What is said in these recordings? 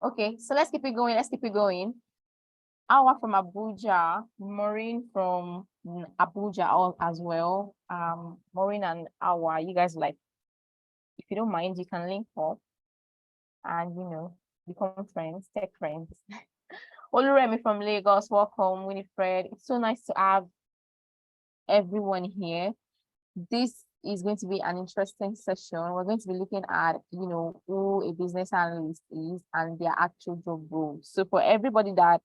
Okay, so let's keep it going. Let's keep it going. Awa from Abuja, Maureen from Abuja as well. Maureen and Awa, you guys like, if you don't mind, you can link up and become friends, tech friends. Oluremi from Lagos, welcome. Winifred, it's so nice to have everyone here. This is going to be an interesting session. We're going to be looking at, who a business analyst is and their actual job role. So for everybody that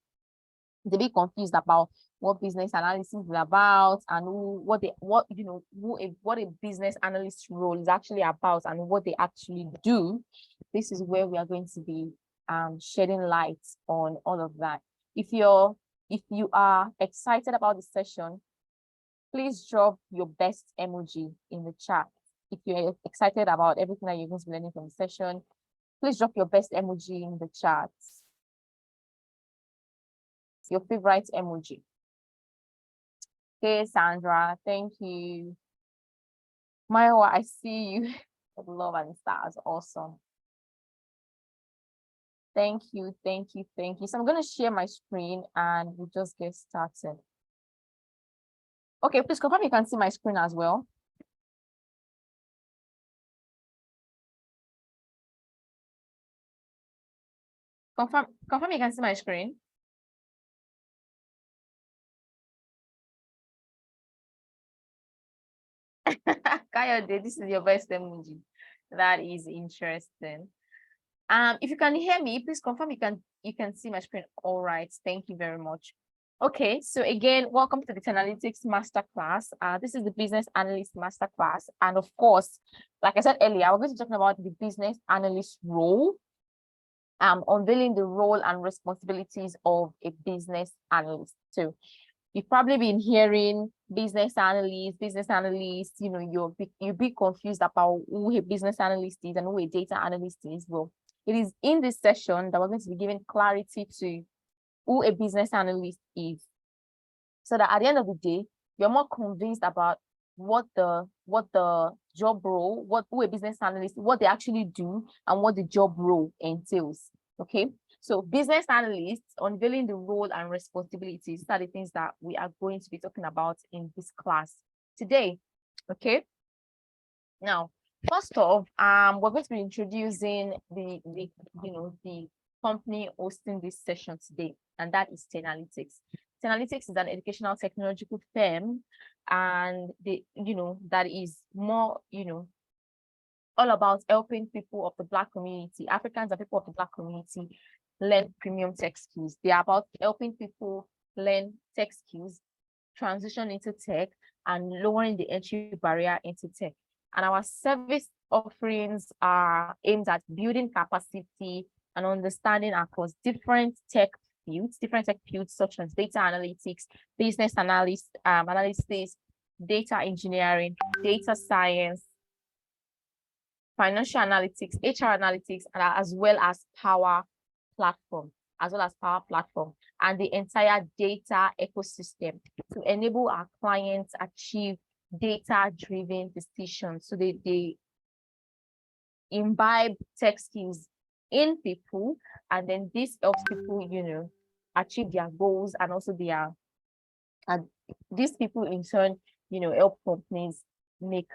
they're a bit confused about what business analysis is about and what a business analyst role is actually about and what they actually do, this is where we are going to be shedding light on all of that. If you are excited about the session, please drop your best emoji in the chat. If you're excited about everything that you're going to be learning from the session, please drop your best emoji in the chat. Your favorite emoji. Okay, Sandra, thank you. Maiwa, I see you. Love and stars, awesome. Thank you, thank you, thank you. So I'm going to share my screen and we'll just get started. Okay, please confirm you can see my screen as well. Confirm you can see my screen. Kayode, this is your best emoji. That is interesting. If you can hear me, please confirm you can see my screen. All right, thank you very much. Okay, so again, welcome to the Analytics Masterclass. This is the Business Analyst Masterclass. And of course, like I said earlier, we're going to be talking about the business analyst role, unveiling the role and responsibilities of a business analyst. So you've probably been hearing business analyst, you'll be confused about who a business analyst is and who a data analyst is. Well, it is in this session that we're going to be giving clarity to who a business analyst is, so that at the end of the day, you're more convinced about what the job role, who a business analyst, what they actually do, and what the job role entails. Okay, so business analysts, unveiling the role and responsibilities, are the things that we are going to be talking about in this class today. Okay, now first off, we're going to be introducing the company hosting this session today, and that is Tenalytics. Tenalytics is an educational technological firm, and that is more all about helping people of the Black community, Africans and people of the Black community, learn premium tech skills. They are about helping people learn tech skills, transition into tech, and lowering the entry barrier into tech. And our service offerings are aimed at building capacity and understanding across different tech fields such as data analytics, business analysis, data engineering, data science, financial analytics, HR analytics, and as well as Power Platform, and the entire data ecosystem to enable our clients achieve data-driven decisions. So they imbibe tech skills in people, and then this helps people, achieve their goals, and also these people in turn, help companies make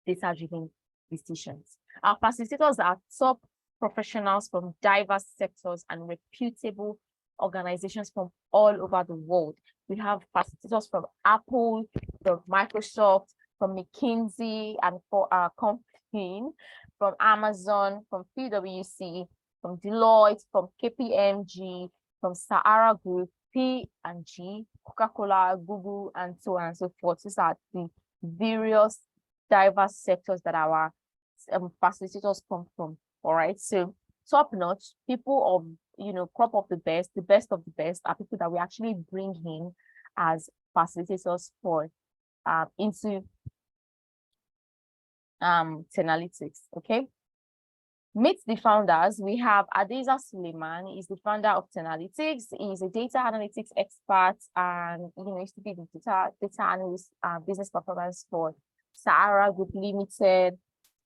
data-driven decisions. Our facilitators are top professionals from diverse sectors and reputable organizations from all over the world. We have facilitators from Apple, from Microsoft, from McKinsey and for our company, from Amazon, from PwC, from Deloitte, from KPMG, from Sahara Group, P&G, Coca-Cola, Google, and so on and so forth. These are the various diverse sectors that our facilitators come from. All right, so top notch people of crop of the best of the best are people that we actually bring in as facilitators for into Tenalytics. Okay, meet the founders. We have Adeza Suleiman. He's the founder of Tenalytics. He's a data analytics expert, and used to be the data analyst business performance for Sahara Group Limited.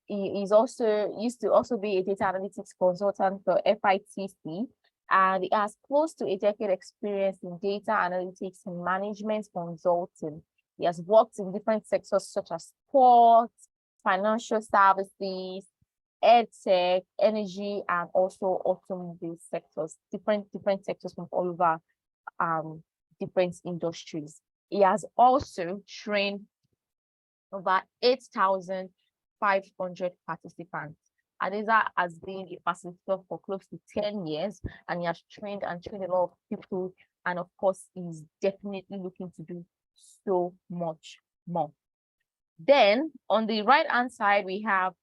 he is also used to also be a data analytics consultant for FITC, and he has close to a decade experience in data analytics and management consulting. He has worked in different sectors such as sports, financial services, EdTech, energy, and also automobile sectors, different sectors from all over different industries. He has also trained over 8,500 participants. Adeza has been a facilitator for close to 10 years, and he has trained a lot of people. And of course, he's definitely looking to do so much more. Then on the right-hand side, we have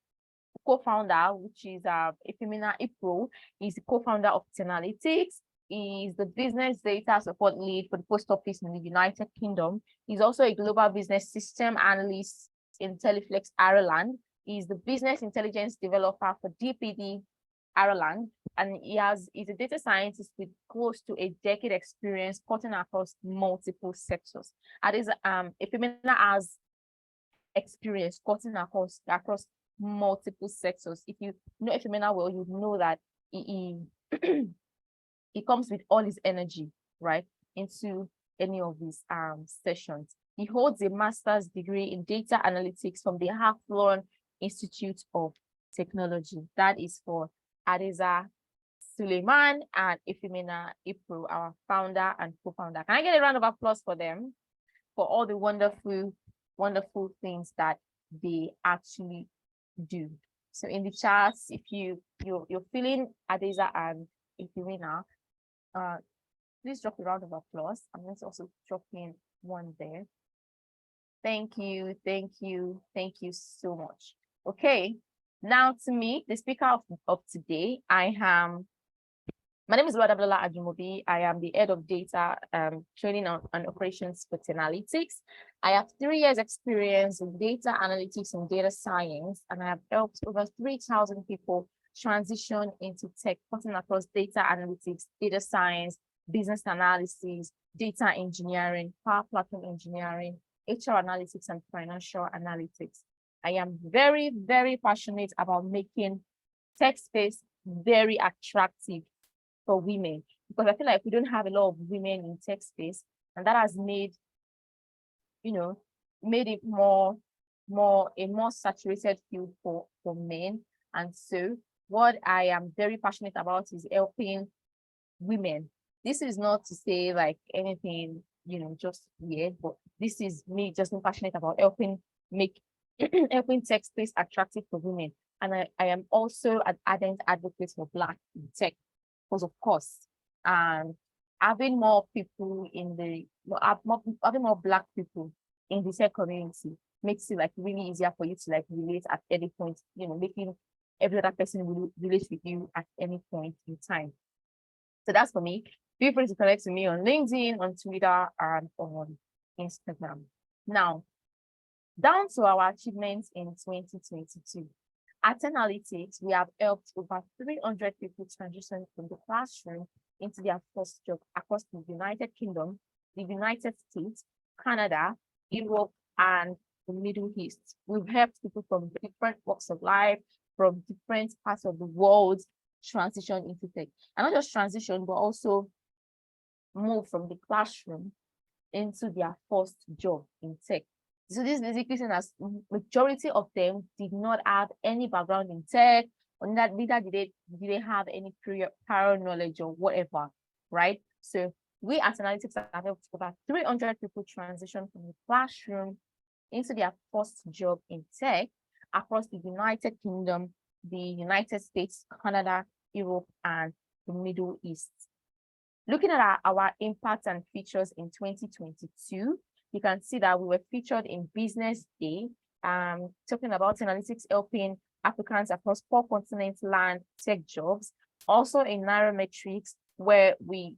co-founder, which is Ifemina Ipro. He's the co-founder of Tenalytics. He's the business data support lead for the post office in the United Kingdom. He's also a global business system analyst in Teleflex Ireland. He's the business intelligence developer for DPD Ireland, and he's a data scientist with close to a decade experience cutting across multiple sectors. Ifemina has experience cutting across multiple sectors. If you know Ifemina well, you know that he comes with all his energy, right, into any of these sessions. He holds a master's degree in data analytics from the Hawthorne Institute of Technology. That is for Adeza Suleiman and Ifemina Ipro, our founder and co-founder. Can I get a round of applause for them for all the wonderful things that they actually do? So in the charts, if you're feeling Adeza and Ifemina, please drop a round of applause. I'm going to also drop in one there. Thank you so much. Okay, now to me, the speaker of today, my name is Wadablola Ajumobi. I am the head of data training and operations for Tenalytics. I have 3 years experience in data analytics and data science, and I have helped over 3,000 people transition into tech, cutting across data analytics, data science, business analysis, data engineering, power platform engineering, HR analytics, and financial analytics. I am very, very passionate about making tech space very attractive for women, because I feel like we don't have a lot of women in tech space, and that has made it a more saturated field for men. And so what I am very passionate about is helping women. This is not to say like anything, just weird, but this is me just being passionate about helping tech space attractive for women. And I am also an ardent advocate for Black in tech, because of course, having more people having more Black people in the tech community makes it like really easier for you to like relate at any point, making every other person relate with you at any point in time. So that's for me. Feel free to connect with me on LinkedIn, on Twitter, and on Instagram. Now, down to our achievements in 2022. At Tenalytics, we have helped over 300 people transition from the classroom into their first job across the United Kingdom, the United States, Canada, Europe, and the Middle East. We've helped people from different walks of life, from different parts of the world, transition into tech. And not just transition, but also move from the classroom into their first job in tech. So this basically saying as majority of them did not have any background in tech, or neither did they have any prior knowledge or whatever, right? So we at Analytics have helped over 300 people transition from the classroom into their first job in tech across the United Kingdom, the United States, Canada, Europe, and the Middle East. Looking at our impact and features in 2022, you can see that we were featured in Business Day, talking about Analytics helping applicants across 4 continents land tech jobs. Also in Nairametrics, where we,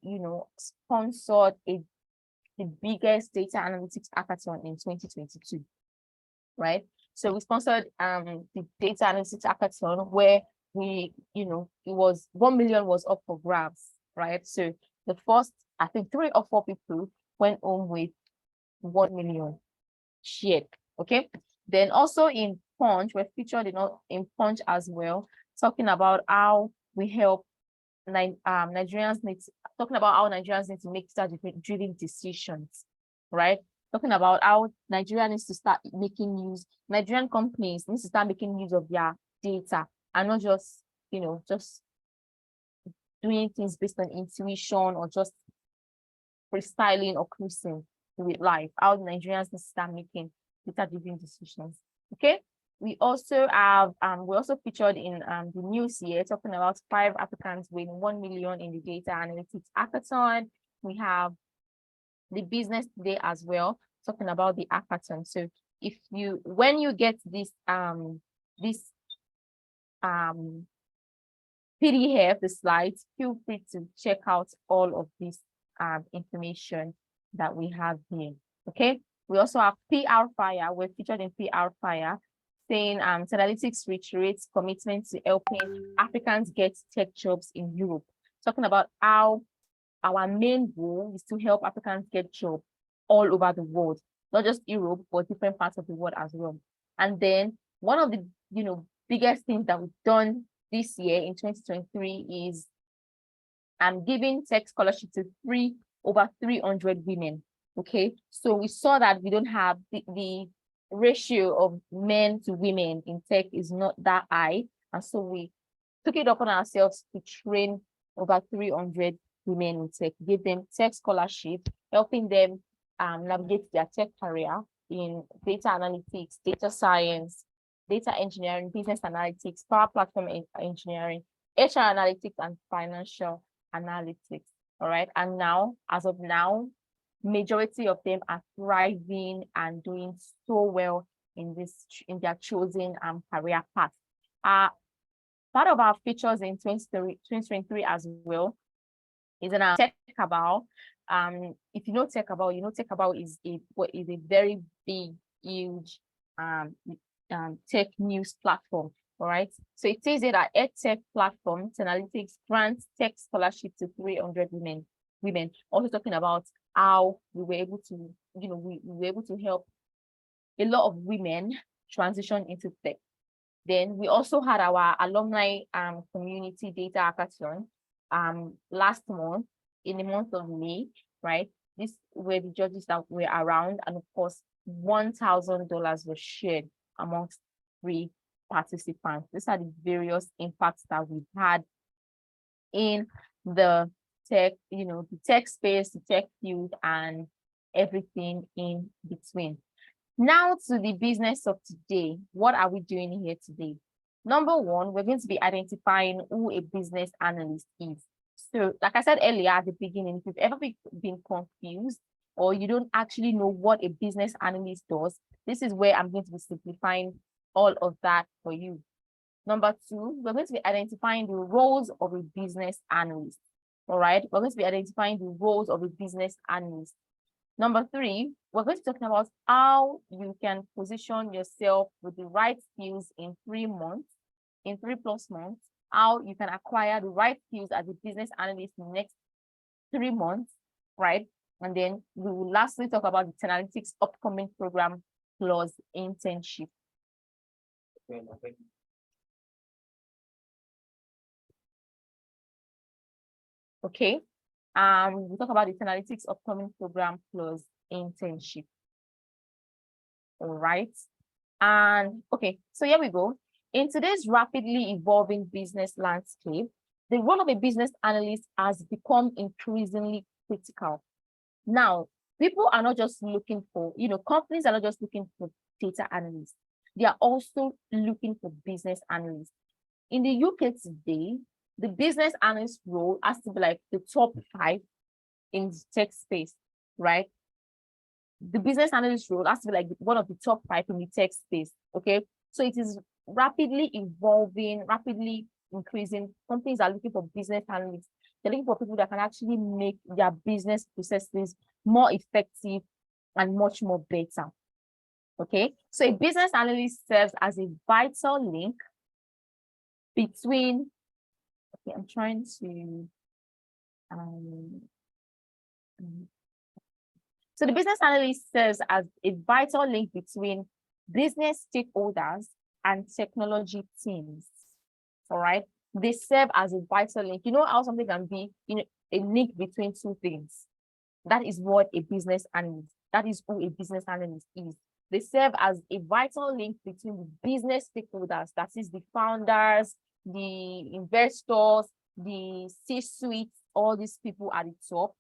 sponsored the biggest data analytics hackathon in 2022, right? So we sponsored the data analytics hackathon where we, it was 1 million was up for grabs, right? So the first, I think 3 or 4 people went home with 1 million shared. Okay. Then also in Punch. We're featured in Punch as well, talking about how we help Nigerians talking about how Nigerians need to make data-driven decisions, right? Talking about how Nigeria needs to start making use, Nigerian companies need to start making use of their data and not just, just doing things based on intuition or just freestyling or cruising with life. How Nigerians need to start making data-driven decisions. Okay. We also featured in the news here, talking about 5 Africans win 1 million in the data analytics hackathon. We have the business today as well, talking about the hackathon. So when you get this PDF, the slides, feel free to check out all of this information that we have here. Okay. We also have PR Fire. We're featured in PR Fire, saying Analytics reiterates commitment to helping Africans get tech jobs in Europe. Talking about how our main goal is to help Africans get jobs all over the world, not just Europe, but different parts of the world as well. And then one of the biggest things that we've done this year in 2023 is giving tech scholarship to over 300 women. Okay, so we saw that we don't have the ratio of men to women in tech is not that high, and so we took it upon ourselves to train over 300 women in tech, give them tech scholarship, helping them navigate their tech career in data analytics, data science, data engineering, business analytics, power platform engineering, HR analytics, and financial analytics. All right, and now, as of now, majority of them are thriving and doing so well in their chosen career path. Part of our features in 2023 as well is in our Tech About. If you know Tech About, Tech About is a very big, huge tech news platform. All right. So it says that our EdTech platform, Analytics, grants tech scholarship to 300 women. Also talking about how we were able to, we were able to help a lot of women transition into tech. Then we also had our alumni community data hackathon last month, in the month of May, right? These were the judges that were around, and of course, $1,000 was shared amongst 3 participants. These are the various impacts that we've had in the tech, the tech space, the tech field, and everything in between. Now to the business of today. What are we doing here today? Number one, we're going to be identifying who a business analyst is. So, like I said earlier at the beginning, if you've ever been confused or you don't actually know what a business analyst does, this is where I'm going to be simplifying all of that for you. Number two, we're going to be identifying the roles of a business analyst. All right, we're going to be identifying the roles of a business analyst. Number three, we're going to be talking about how you can position yourself with the right skills in 3 months, in 3+ months, how you can acquire the right skills as a business analyst in the next 3 months, right? And then we will lastly talk about the Analytics upcoming program plus internship. Okay. We'll talk about the Analytics upcoming program plus internship. All right. And okay, so here we go. In today's rapidly evolving business landscape, the role of a business analyst has become increasingly critical. Now, people are not just looking for, companies are not just looking for data analysts. They are also looking for business analysts. In the UK today, the business analyst role has to be like the top 5 in the tech space, right? The business analyst role has to be like one of the top 5 in the tech space, okay? So it is rapidly evolving, rapidly increasing. Companies are looking for business analysts. They're looking for people that can actually make their business processes more effective and much more better, okay? So a business analyst serves as a vital link between, okay, I'm trying to, so the business analyst serves as a vital link between business stakeholders and technology teams. All right. They serve as a vital link. You know how something can be, a link between two things. That is what a business analyst, that is who a business analyst is. They serve as a vital link between the business stakeholders, that is the founders, the investors, the C-suite, all these people at the top,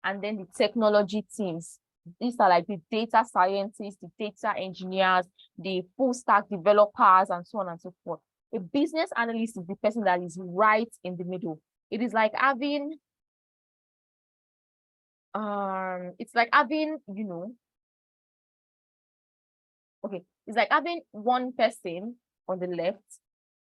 and then the technology teams. These are like the data scientists, the data engineers, the full stack developers, and so on and so forth. A business analyst is the person that is right in the middle. It is like having, it's like having, okay, it's like having one person on the left,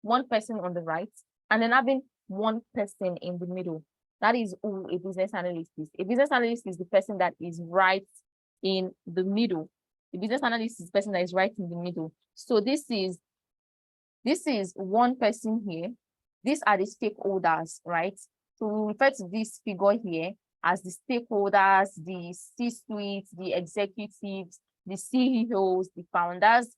one person on the right, and then having one person in the middle. That is who a business analyst is. A business analyst is the person that is right in the middle. The business analyst is the person that is right in the middle. So this is one person here. These are the stakeholders, right? So we refer to this figure here as the stakeholders, the C-suite, the executives, the CEOs, the founders.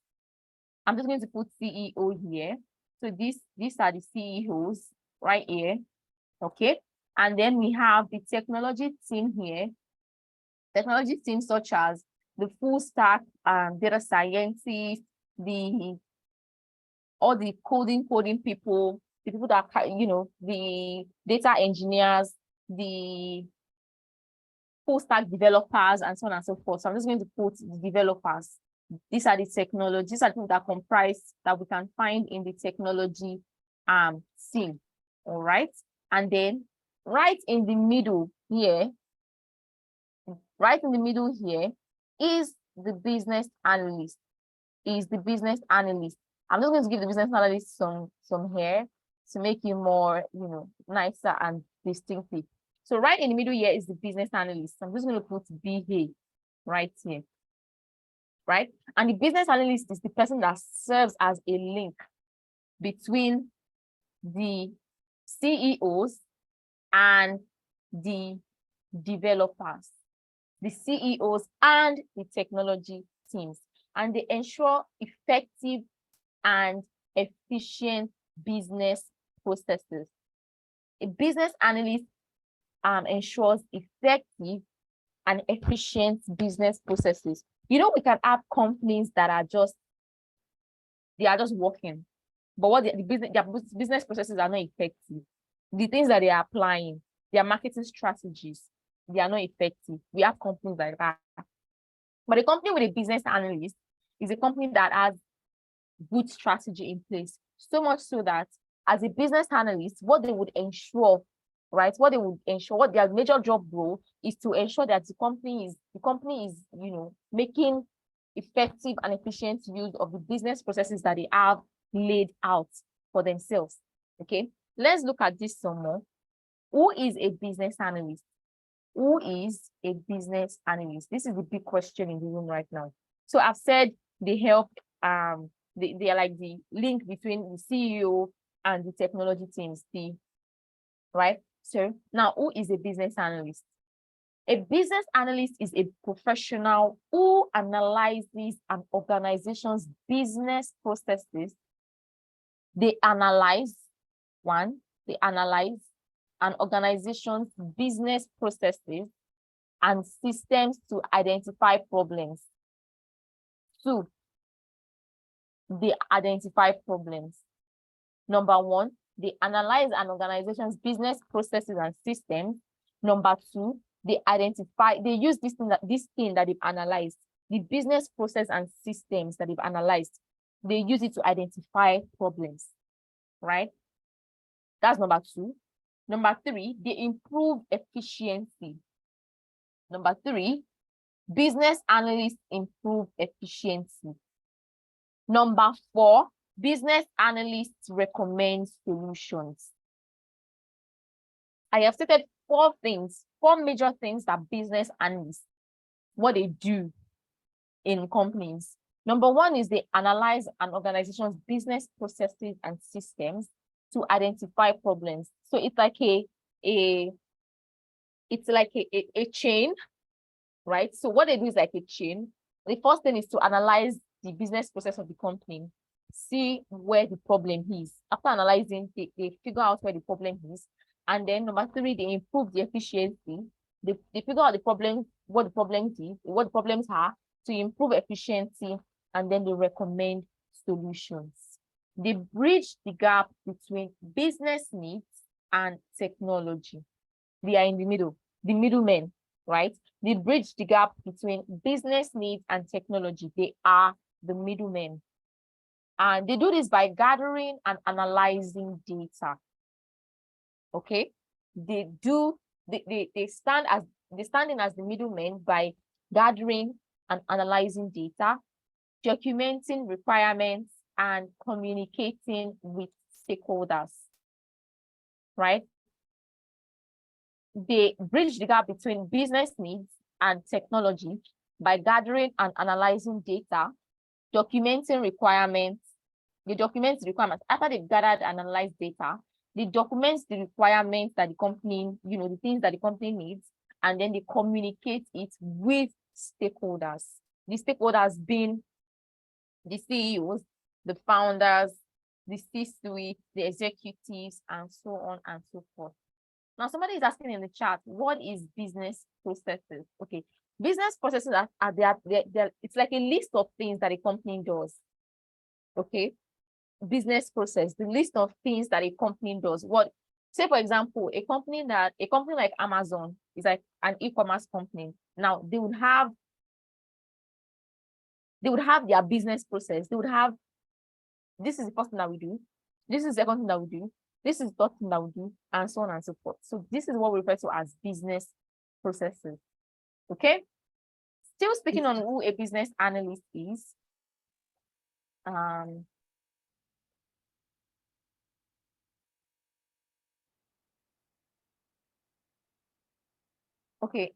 I'm just going to put CEO here. So these are the CEOs right here. Okay. And then we have the technology team here. Technology teams such as the full stack data scientists, all the coding people, the people that, the data engineers, the full stack developers, and so on and so forth. So I'm just going to put the developers. These are the technologies, these are the people that comprise, that we can find in the technology team. All right. And then right in the middle here is the business analyst. I'm just going to give the business analyst some hair to make you more, nicer and distinctive. So right in the middle here is the business analyst. I'm just going to put BA right here, right? And the business analyst is the person that serves as a link between the CEOs and the developers, the CEOs and the technology teams, and they ensure effective and efficient business processes. A business analyst ensures effective and efficient business processes. We can have companies that are just working, but what their business processes are not effective. The things that they are applying, their marketing strategies, they are not effective. We have companies like that. But a company with a business analyst is a company that has good strategy in place. So much so that as a business analyst, what they would ensure, right? What their major job role is to ensure that the company is, making effective and efficient use of the business processes that they have laid out for themselves. Okay, let's look at this some more. Who is a business analyst? Who is a business analyst? This is the big question in the room right now. So I've said they help, they are like the link between the CEO and the technology teams, right? So now, who is a business analyst? A business analyst is a professional who analyzes an organization's business processes. They analyze an organization's business processes and systems to identify problems. 2, they identify problems. Number 1, they analyze an organization's business processes and systems. Number 2, they use this thing that they've analyzed, the business process and systems that they've analyzed. They use it to identify problems, right? That's number 2. Number 3, they improve efficiency. Number 3, business analysts improve efficiency. Number 4, business analysts recommend solutions. I have stated 4 major things that business analysts, what they do in companies. Number 1 is they analyze an organization's business processes and systems to identify problems. So it's like a chain, right? So what they do is like a chain. The first thing is to analyze the business process of the company. see where the problem is. After analyzing, they figure out where the problem is. And then number three, they improve the efficiency. They figure out the problem, what the problems is, what the problems are, to improve efficiency, and then they recommend solutions. They bridge the gap between business needs and technology. They are in the middle, the middlemen, right? They bridge the gap between business needs and technology. They are the middlemen. And they do this by gathering and analyzing data. Okay, they stand in as the middlemen by gathering and analyzing data, documenting requirements, and communicating with stakeholders. Right? They bridge the gap between business needs and technology by gathering and analyzing data, documenting requirements. They document the requirements. After they've gathered and analyzed data, they document the requirements that the company, the things that the company needs, and then they communicate it with stakeholders. The stakeholders being the CEOs, the founders, the C-suite, the executives, and so on and so forth. Now, somebody is asking in the chat, what is business processes? Okay, business processes are it's like a list of things that a company does. Okay, business process, the list of things that a company does. What, say for example, a company like Amazon is like an e-commerce company. Now they would have their business process. They would have, this is the first thing that we do, this is the second thing that we do, this is the third thing that we do, and so on and so forth. So this is what we refer to as business processes. Okay, still speaking on who a business analyst is. Okay.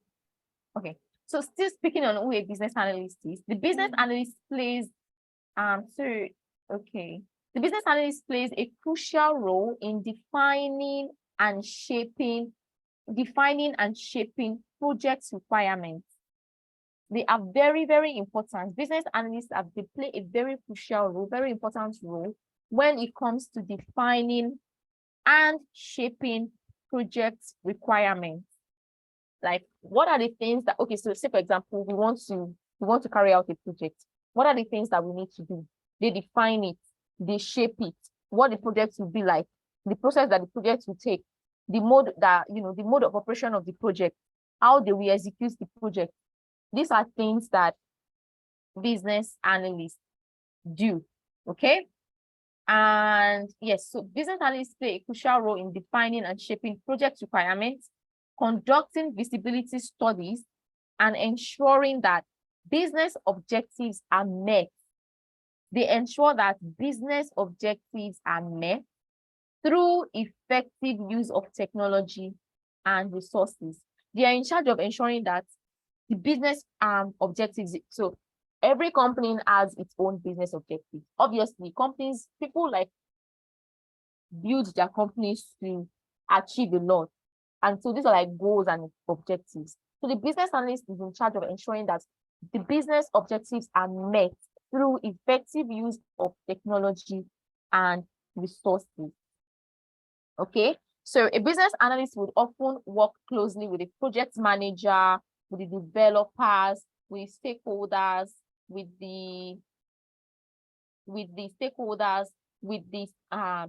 So still speaking on who a business analyst is, the business analyst plays the business analyst plays a crucial role in defining and shaping project requirements. They are very, very important. Business analysts they play a very crucial role, very important role when it comes to defining and shaping project requirements. Like, what are the things that, okay, so say for example, we want to carry out a project. What are the things that we need to do? They define it, they shape it, what the project will be like, the process that the project will take, the mode of operation of the project, how they will execute the project. These are things that business analysts do. Okay. And yes, so business analysts play a crucial role in defining and shaping project requirements, conducting visibility studies, and ensuring that business objectives are met. They ensure that business objectives are met through effective use of technology and resources. They are in charge of ensuring that the business objectives. So every company has its own business objectives. Obviously, people like build their companies to achieve a lot. And so these are like goals and objectives. So the business analyst is in charge of ensuring that the business objectives are met through effective use of technology and resources. Okay, so a business analyst would often work closely with the project manager, with the developers, with stakeholders,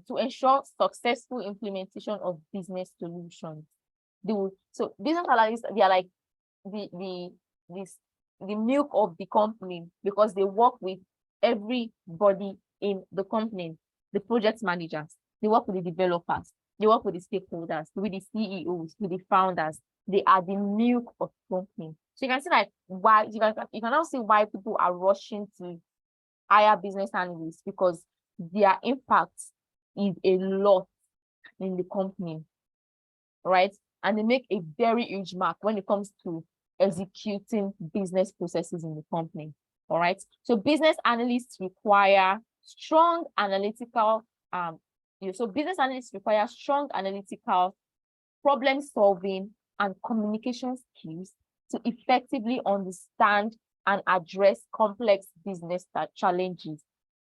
to ensure successful implementation of business solutions. So business analysts, they are like the milk of the company, because they work with everybody in the company, the project managers, they work with the developers, they work with the stakeholders, with the CEOs, with the founders. They are the milk of the company. So you can see like why you can now see why people are rushing to hire business analysts, because their impact is a lot in the company, right? And they make a very huge mark when it comes to executing business processes in the company. All right. So business analysts require strong analytical, problem solving and communication skills to effectively understand and address complex business challenges.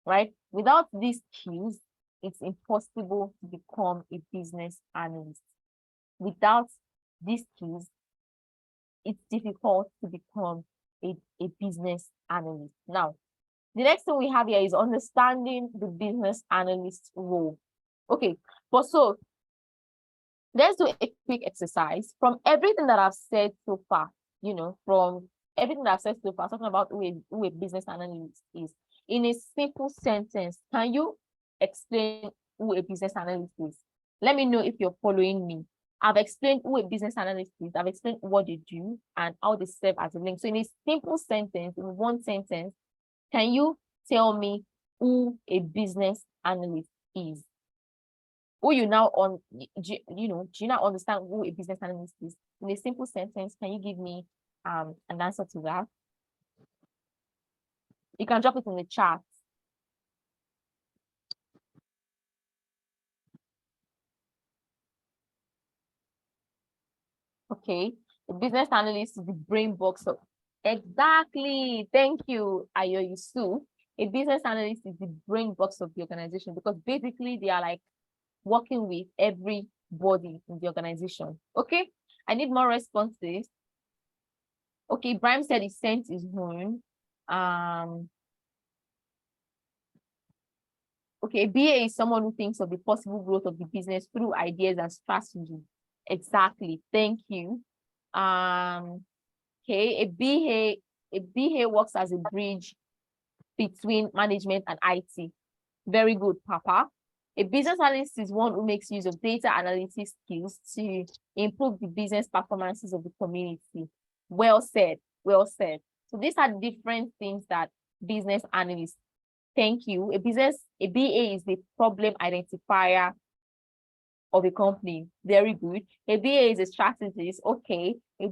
right? Without these skills, it's impossible to become a business analyst. Without these skills, it's difficult to become a business analyst. Now, the next thing we have here is understanding the business analyst role. Okay, but so let's do a quick exercise. From everything that I've said so far, from everything that I've said so far, talking about who a business analyst is, in a simple sentence, can you explain who a business analyst is? Let me know if you're following me. I've explained who a business analyst is. I've explained what they do and how they serve as a link. So in a simple sentence, in one sentence, can you tell me who a business analyst is? Who you now do you now understand who a business analyst is? In a simple sentence, can you give me an answer to that? You can drop it in the chat. Okay, the business analyst is the brain box of exactly. Thank you, Ayoyusu. A business analyst is the brain box of the organization because basically they are like working with everybody in the organization. Okay, I need more responses. Okay, Brian said he sent his own. Okay, BA is someone who thinks of the possible growth of the business through ideas and strategy. Exactly. Thank you. Okay, a BA works as a bridge between management and IT. Very good, Papa. A business analyst is one who makes use of data analytics skills to improve the business performances of the community. Well said. Well said. So these are different things that business analysts. Thank you. A BA is the problem identifier of a company. Very good. A BA is a strategist. Okay. A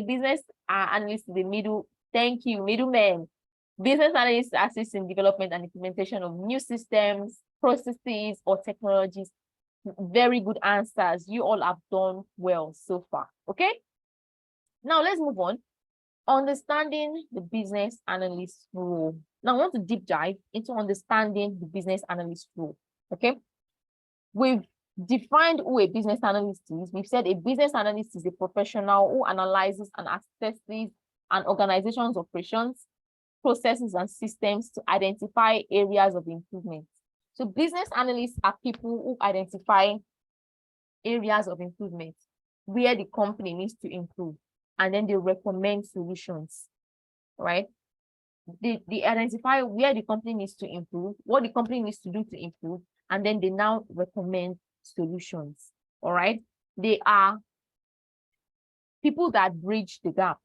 business analyst is the middle. Thank you, middleman. Business analysts assist in development and implementation of new systems, processes, or technologies. Very good answers. You all have done well so far. Okay. Now let's move on. Understanding the business analyst role. Now I want to deep dive into understanding the business analyst role. Okay. We've defined who a business analyst is. We've said a business analyst is a professional who analyzes and assesses an organization's operations, processes, and systems to identify areas of improvement. So business analysts are people who identify areas of improvement where the company needs to improve, and then they recommend solutions, right? They identify where the company needs to improve, what the company needs to do to improve, and then they now recommend solutions, all right? They are people that bridge the gap.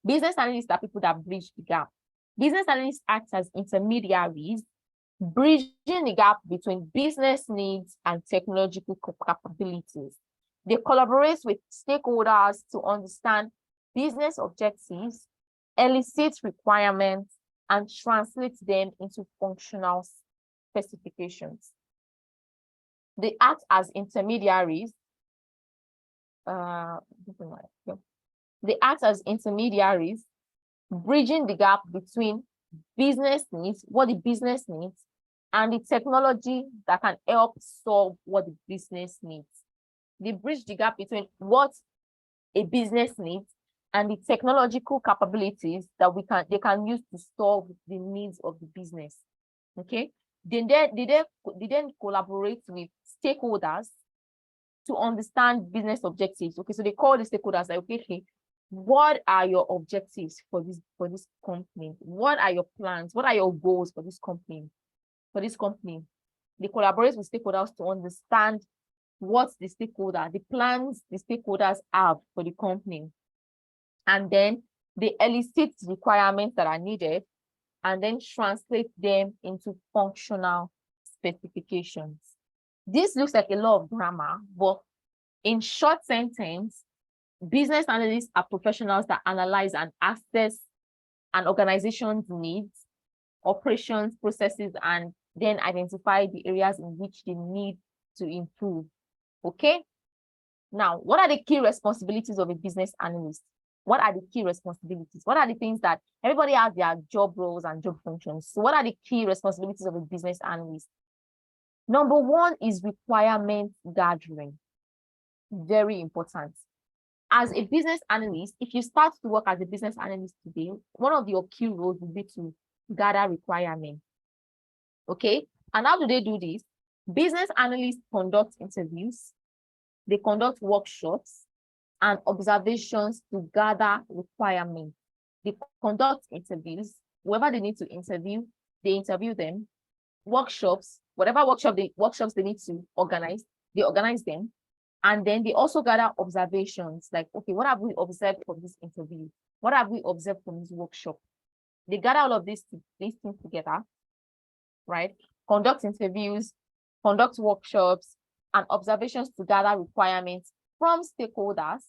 Business analysts are people that bridge the gap. Business analysts act as intermediaries, bridging the gap between business needs and technological capabilities. They collaborate with stakeholders to understand business objectives, elicit requirements, and translate them into functional specifications. They act as intermediaries. They act as intermediaries, bridging the gap between business needs, what the business needs, and the technology that can help solve what the business needs. They bridge the gap between what a business needs and the technological capabilities that they can use to solve the needs of the business. Okay. They then collaborate with stakeholders to understand business objectives. Okay, so they call the stakeholders like, okay, what are your objectives for this company? What are your plans? What are your goals for this company? They collaborate with stakeholders to understand what the plans the stakeholders have for the company. And then they elicit requirements that are needed and then translate them into functional specifications. This looks like a lot of grammar, but in short sentence, business analysts are professionals that analyze and assess an organization's needs, operations, processes, and then identify the areas in which they need to improve. Okay. Now, what are the key responsibilities of a business analyst? what are the key responsibilities? What are the things that everybody has their job roles and job functions? So what are the key responsibilities of a business analyst? Number one is requirement gathering. Very important. As a business analyst, if you start to work as a business analyst today, one of your key roles will be to gather requirements. Okay. And how do they do this? Business analysts conduct interviews, they conduct workshops and observations to gather requirements. They conduct interviews. Whoever they need to interview, they interview them. Workshops, whatever workshops they need to organize, they organize them. And then they also gather observations like, okay, what have we observed from this interview? What have we observed from this workshop? They gather all of these things together, right? Conduct interviews, conduct workshops, and observations to gather requirements from stakeholders,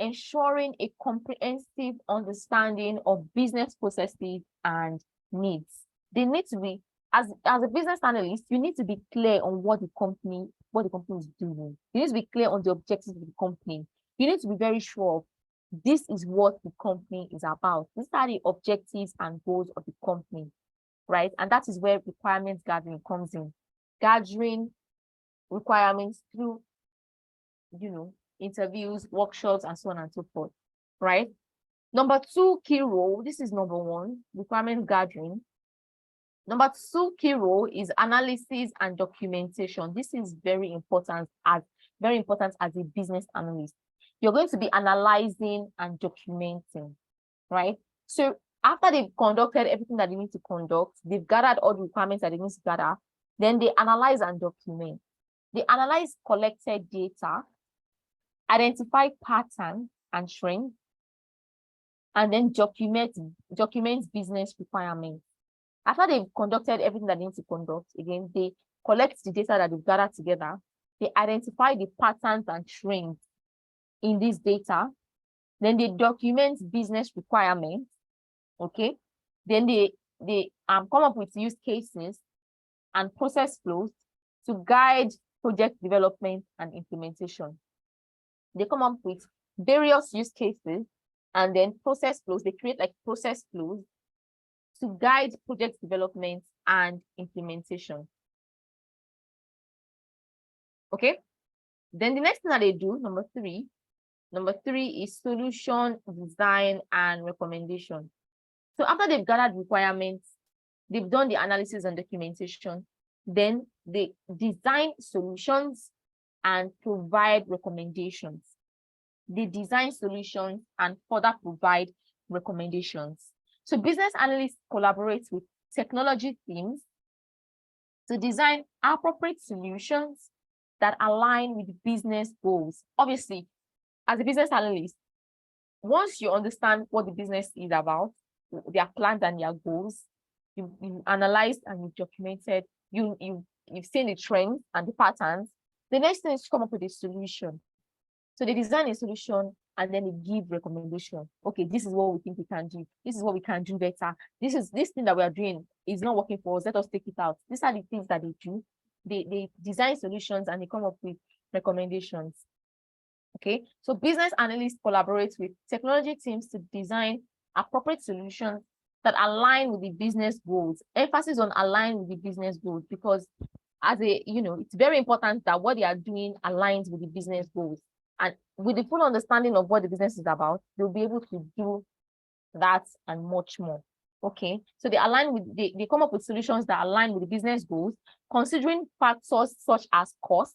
ensuring a comprehensive understanding of business processes and needs. They need to be, as a business analyst, you need to be clear on what the company is doing. You need to be clear on the objectives of the company. You need to be very sure of this is what the company is about. These are the objectives and goals of the company, right? And that is where requirements gathering comes in. Gathering requirements through, interviews, workshops, and so on and so forth, right? Number two key role, this is number one, requirement gathering. Number two key role is analysis and documentation. This is very important as a business analyst. You're going to be analyzing and documenting, right? So after they've conducted everything that they need to conduct, they've gathered all the requirements that they need to gather, then they analyze and document. They analyze collected data, identify patterns and trends, and then document business requirements. After they've conducted everything that they need to conduct, again, they collect the data that they've gathered together, they identify the patterns and trends in this data, then they document business requirements, okay? Then they come up with use cases and process flows to guide project development and implementation. They come up with various use cases and then process flows. They create like process flows to guide project development and implementation. Okay. Then the next thing that they do, number three is solution design and recommendation. So after they've gathered requirements, they've done the analysis and documentation, then they design solutions and provide recommendations. They design solutions and further provide recommendations. So business analysts collaborate with technology teams to design appropriate solutions that align with business goals. Obviously, as a business analyst, once you understand what the business is about, their plans and their goals, you analyzed and you've documented, you've seen the trends and the patterns. The next thing is to come up with a solution. So they design a solution and then they give recommendation. Okay, this is what we think we can do. This is what we can do better. This thing that we are doing is not working for us. Let us take it out. These are the things that they do. They design solutions and they come up with recommendations. Okay, so business analysts collaborate with technology teams to design appropriate solutions that align with the business goals. Emphasis on align with the business goals, because as a, it's very important that what they are doing aligns with the business goals. And with the full understanding of what the business is about, they'll be able to do that and much more. Okay, so they come up with solutions that align with the business goals, considering factors such as cost,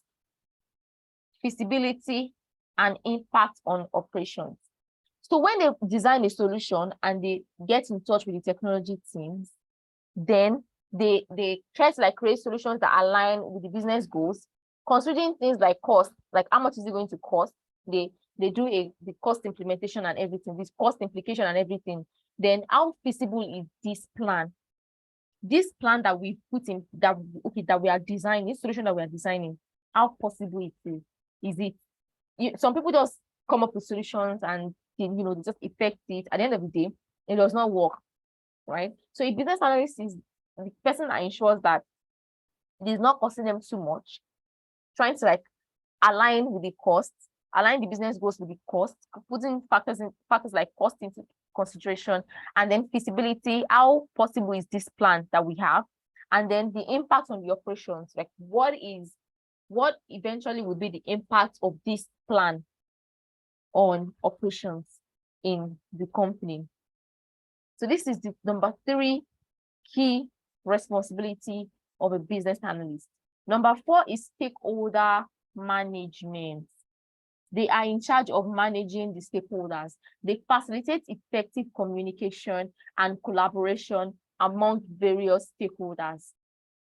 feasibility, and impact on operations. So when they design a solution and they get in touch with the technology teams, then they try to create solutions that align with the business goals, considering things like cost, like how much is it going to cost? They do the cost implementation and everything, this cost implication and everything. Then how feasible is this plan? This plan that we put in, that we are designing, this solution that we are designing, how possible it is? Is it? Some people just come up with solutions and they just effect it. At the end of the day, it does not work, right? So a business analyst is the person that ensures that it is not costing them too much, trying to align with the costs align the business goals with the cost, putting factors like cost into consideration, and then feasibility, how possible is this plan that we have, and then the impact on the operations, like what eventually will be the impact of this plan on operations in the company. So this is the number 3 key responsibility of a business analyst. Number 4 is stakeholder management. They are in charge of managing the stakeholders. They facilitate effective communication and collaboration among various stakeholders.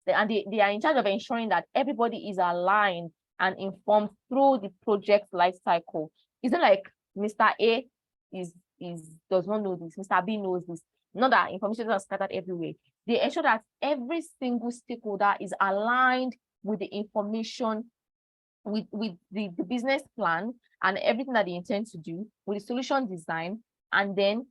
And they are in charge of ensuring that everybody is aligned and informed through the project life cycle. It's not like Mr. A does not know this, Mr. B knows this. Not that information is scattered everywhere. They ensure that every single stakeholder is aligned with the information, with the business plan and everything that they intend to do, with the solution design, and then,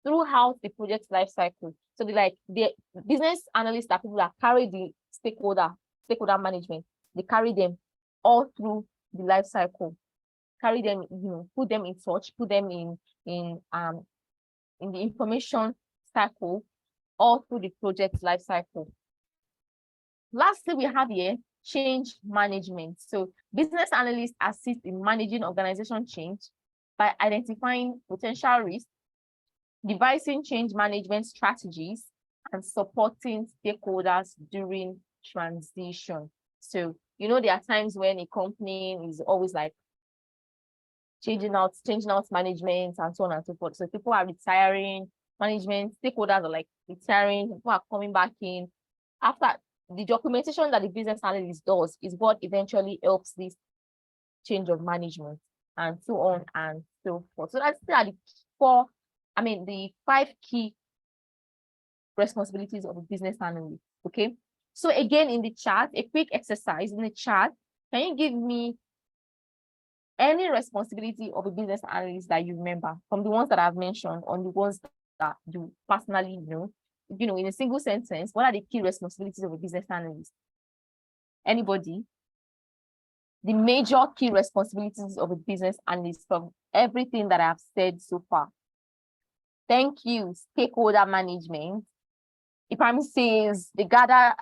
throughout the project life cycle. So the business analysts are people that carry the stakeholder management. They carry them all through the life cycle, carry them, put them in touch, put them in the information cycle all through the project life cycle. Lastly, we have here change management. So business analysts assist in managing organization change by identifying potential risks, devising change management strategies, and supporting stakeholders during transition. So, there are times when a company is always like changing out management and so on and so forth. So people are retiring, management, stakeholders are like retiring, people are coming back in. After the documentation that the business analyst does is what eventually helps this change of management and so on and so forth. So that's the 5 key responsibilities of a business analyst. Okay. So again, in the chart, a quick exercise in the chart, can you give me any responsibility of a business analyst that you remember from the ones that I've mentioned on the ones that you personally know? In a single sentence, what are the key responsibilities of a business analyst? Anybody? The major key responsibilities of a business analyst from everything that I've said so far. Thank you. Stakeholder management. It primarily says they gather,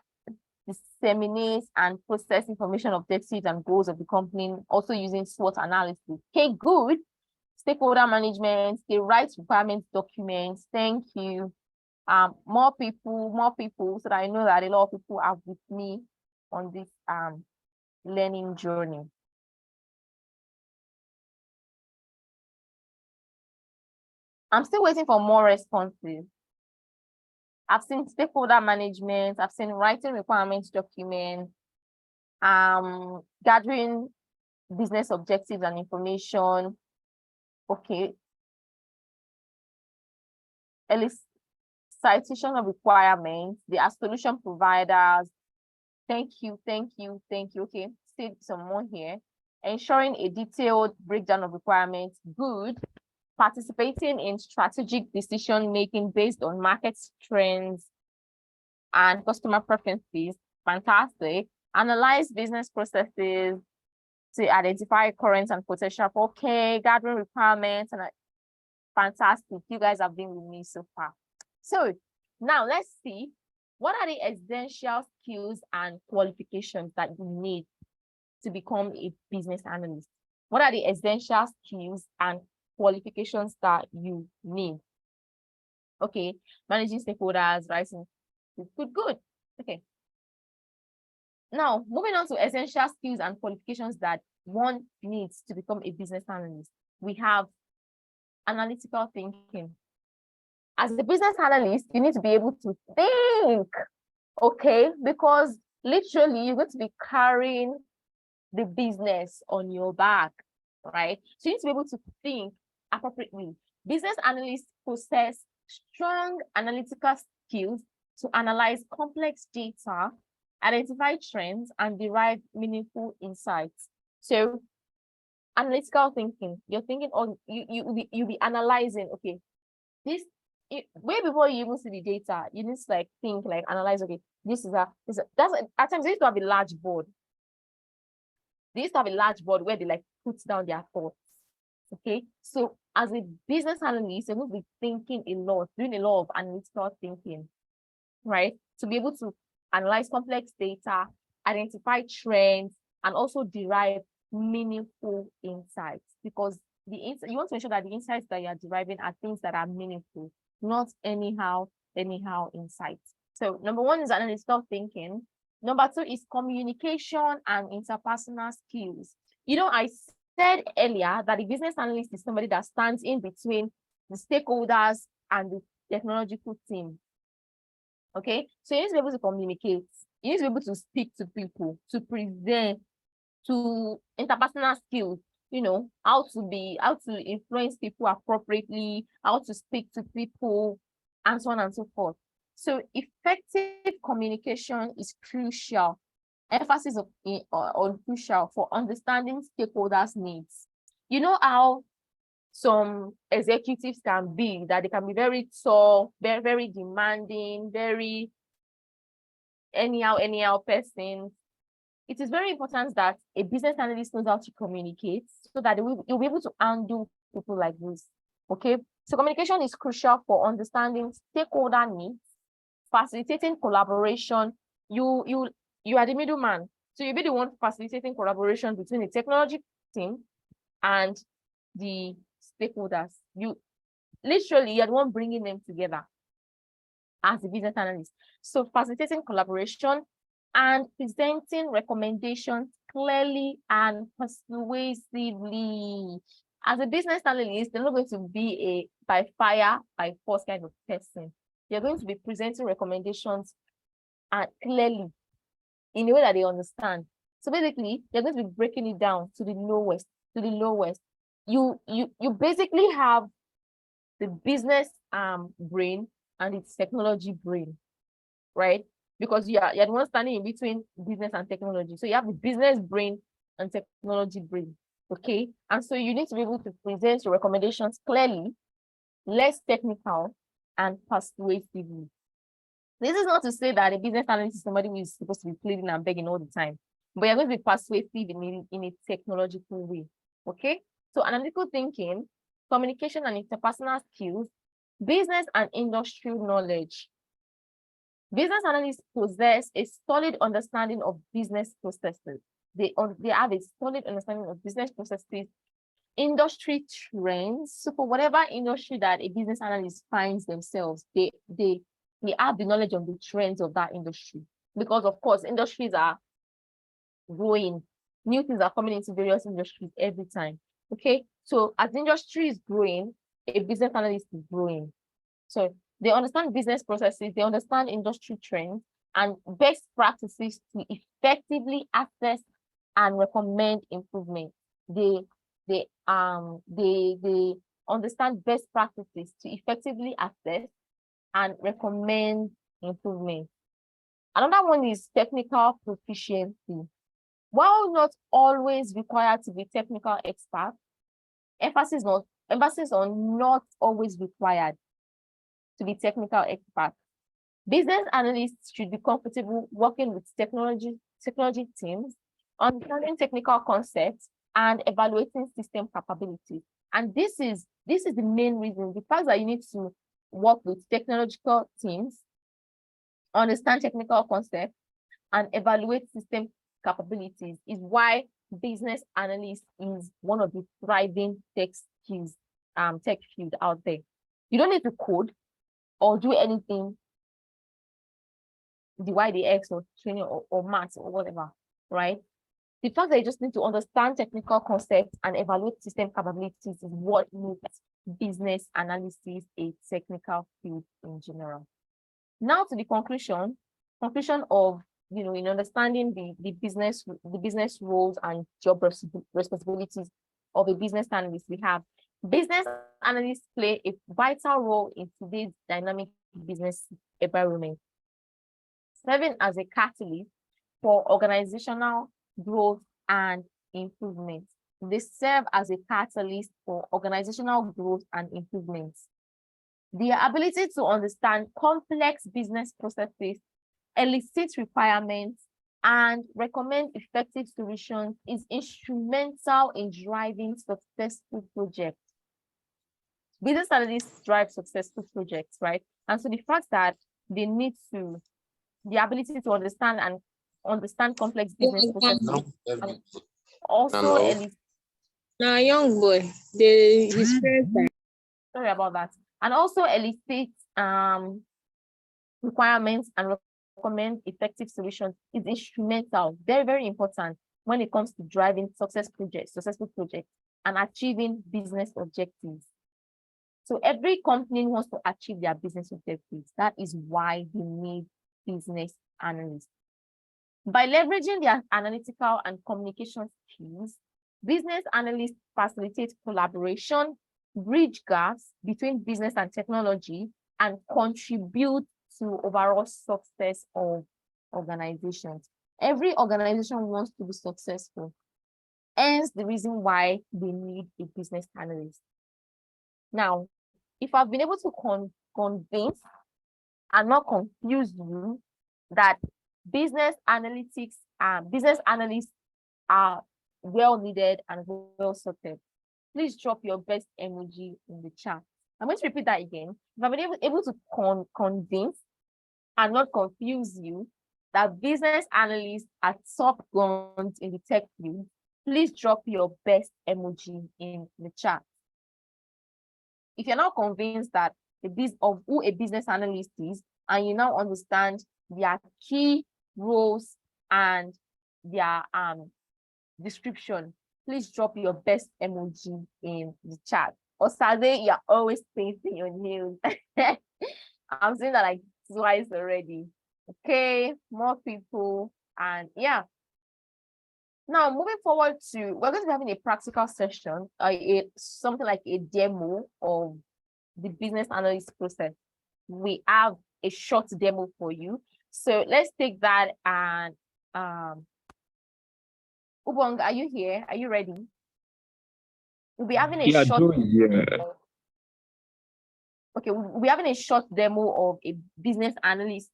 disseminate, and process information, objectives, and goals of the company, also using SWOT analysis. Okay, good. Stakeholder management. They write requirements documents. Thank you. More people, so that I know that a lot of people are with me on this learning journey. I'm still waiting for more responses. I've seen stakeholder management, I've seen writing requirements documents, gathering business objectives and information. Okay. Citation of requirements, they are solution providers. Thank you. Okay, still some more here. Ensuring a detailed breakdown of requirements. Good. Participating in strategic decision making based on market trends and customer preferences. Fantastic. Analyze business processes to identify current and potential. Okay, gathering requirements, and fantastic. You guys have been with me so far. So now let's see, what are the essential skills and qualifications that you need to become a business analyst? What are the essential skills and qualifications that you need? Okay, managing stakeholders, writing. Good. Okay. Now, moving on to essential skills and qualifications that one needs to become a business analyst. We have analytical thinking. As a business analyst, you need to be able to think, okay? Because literally, you're going to be carrying the business on your back, right? So you need to be able to think appropriately. Business analysts possess strong analytical skills to analyze complex data, identify trends, and derive meaningful insights. So analytical thinking, you're thinking on, you'll be analyzing, okay, way before you even see the data, you need to think, analyze, okay, that's at times you need to have a large board. They used to have a large board where they like put down their thoughts. Okay, so as a business analyst, you're going to be thinking a lot, doing a lot of analytical thinking, right? To be able to analyze complex data, identify trends, and also derive meaningful insights. Because you want to ensure that the insights that you're deriving are things that are meaningful, not anyhow insights. So number one is analytical thinking. Number two is communication and interpersonal skills. I said earlier that the business analyst is somebody that stands in between the stakeholders and the technological team. Okay, so you need to be able to communicate, you need to be able to speak to people, to present, to interpersonal skills, how to influence people appropriately, how to speak to people, and so on and so forth. So effective communication is crucial. Emphasis on crucial for understanding stakeholders' needs. You know how some executives can be, that they can be very tall, very, very demanding, very anyhow person. It is very important that a business analyst knows how to communicate so that you'll be able to handle people like this. Okay, so communication is crucial for understanding stakeholder needs, facilitating collaboration. You are the middleman, so you'll be the one facilitating collaboration between the technology team and the stakeholders. You literally, you're the one bringing them together as a business analyst. So facilitating collaboration and presenting recommendations clearly and persuasively. As a business analyst, you're not going to be a by fire, by force kind of person. You're going to be presenting recommendations clearly in a way that they understand. So basically, you're going to be breaking it down to the lowest. You basically have the business brain and its technology brain, right? Because you're the one standing in between business and technology. So you have the business brain and technology brain, okay? And so you need to be able to present your recommendations clearly, less technical, and persuasively. This is not to say that a business analyst is somebody who is supposed to be pleading and begging all the time, but you're going to be persuasive in a technological way, okay? So analytical thinking, communication and interpersonal skills, business and industry knowledge. Business analysts possess a solid understanding of business processes. They have a solid understanding of business processes, industry trends. So for whatever industry that a business analyst finds themselves, they have the knowledge of the trends of that industry. Because of course, industries are growing. New things are coming into various industries every time. Okay, so as the industry is growing, a business analyst is growing. So they understand business processes, they understand industry trends and best practices to effectively assess and recommend improvement. They understand best practices to effectively assess and recommend improvement. Another one is technical proficiency. While not always required to be technical expert, emphasis on not always required to be technical expert. Business analysts should be comfortable working with technology teams, understanding technical concepts, and evaluating system capabilities. And this is the main reason, the fact that you need to work with technological teams, understand technical concepts, and evaluate system capabilities is why business analyst is one of the thriving tech field out there. You don't need to code or do anything, the Y, the X, or training or maths or whatever, right? The fact that you just need to understand technical concepts and evaluate system capabilities is what makes business analysis a technical field in general. Now to the conclusion of, in understanding the business roles and job responsibilities of a business analyst, we have business analysts play a vital role in today's dynamic business environment, serving as a catalyst for organizational growth and improvement. They serve as a catalyst for organizational growth and improvements. Their ability to understand complex business processes, elicit requirements, and recommend effective solutions is instrumental in driving successful projects. Business analysts drive successful projects, right? And so the fact that they need to, the ability to understand complex business processes, and also young boy, his parents are. sorry about that, and also elicit requirements and recommend effective solutions is instrumental, very, very important when it comes to driving successful projects and achieving business objectives. So every company wants to achieve their business objectives. That is why they need business analysts. By leveraging their analytical and communication skills, business analysts facilitate collaboration, bridge gaps between business and technology, and contribute to overall success of organizations. Every organization wants to be successful. Hence the reason why they need a business analyst. Now, if I've been able to convince and not confuse you that business analysts are well needed and well sorted, please drop your best emoji in the chat. I'm going to repeat that again. If I've been able to convince and not confuse you that business analysts are top guns in the tech field, please drop your best emoji in the chat. If you're not convinced that of who a business analyst is, and you now understand their key roles and their description, please drop your best emoji in the chat. Osade, you're always painting your nails. I'm saying that like twice already. Okay, more people, and yeah. Now, moving forward to, we're going to be having a practical session, something like a demo of the business analyst process. We have a short demo for you. So let's take that and, Ubong, are you here? Are you ready? We'll be having a short. Okay, we'll be having a short demo of a business analyst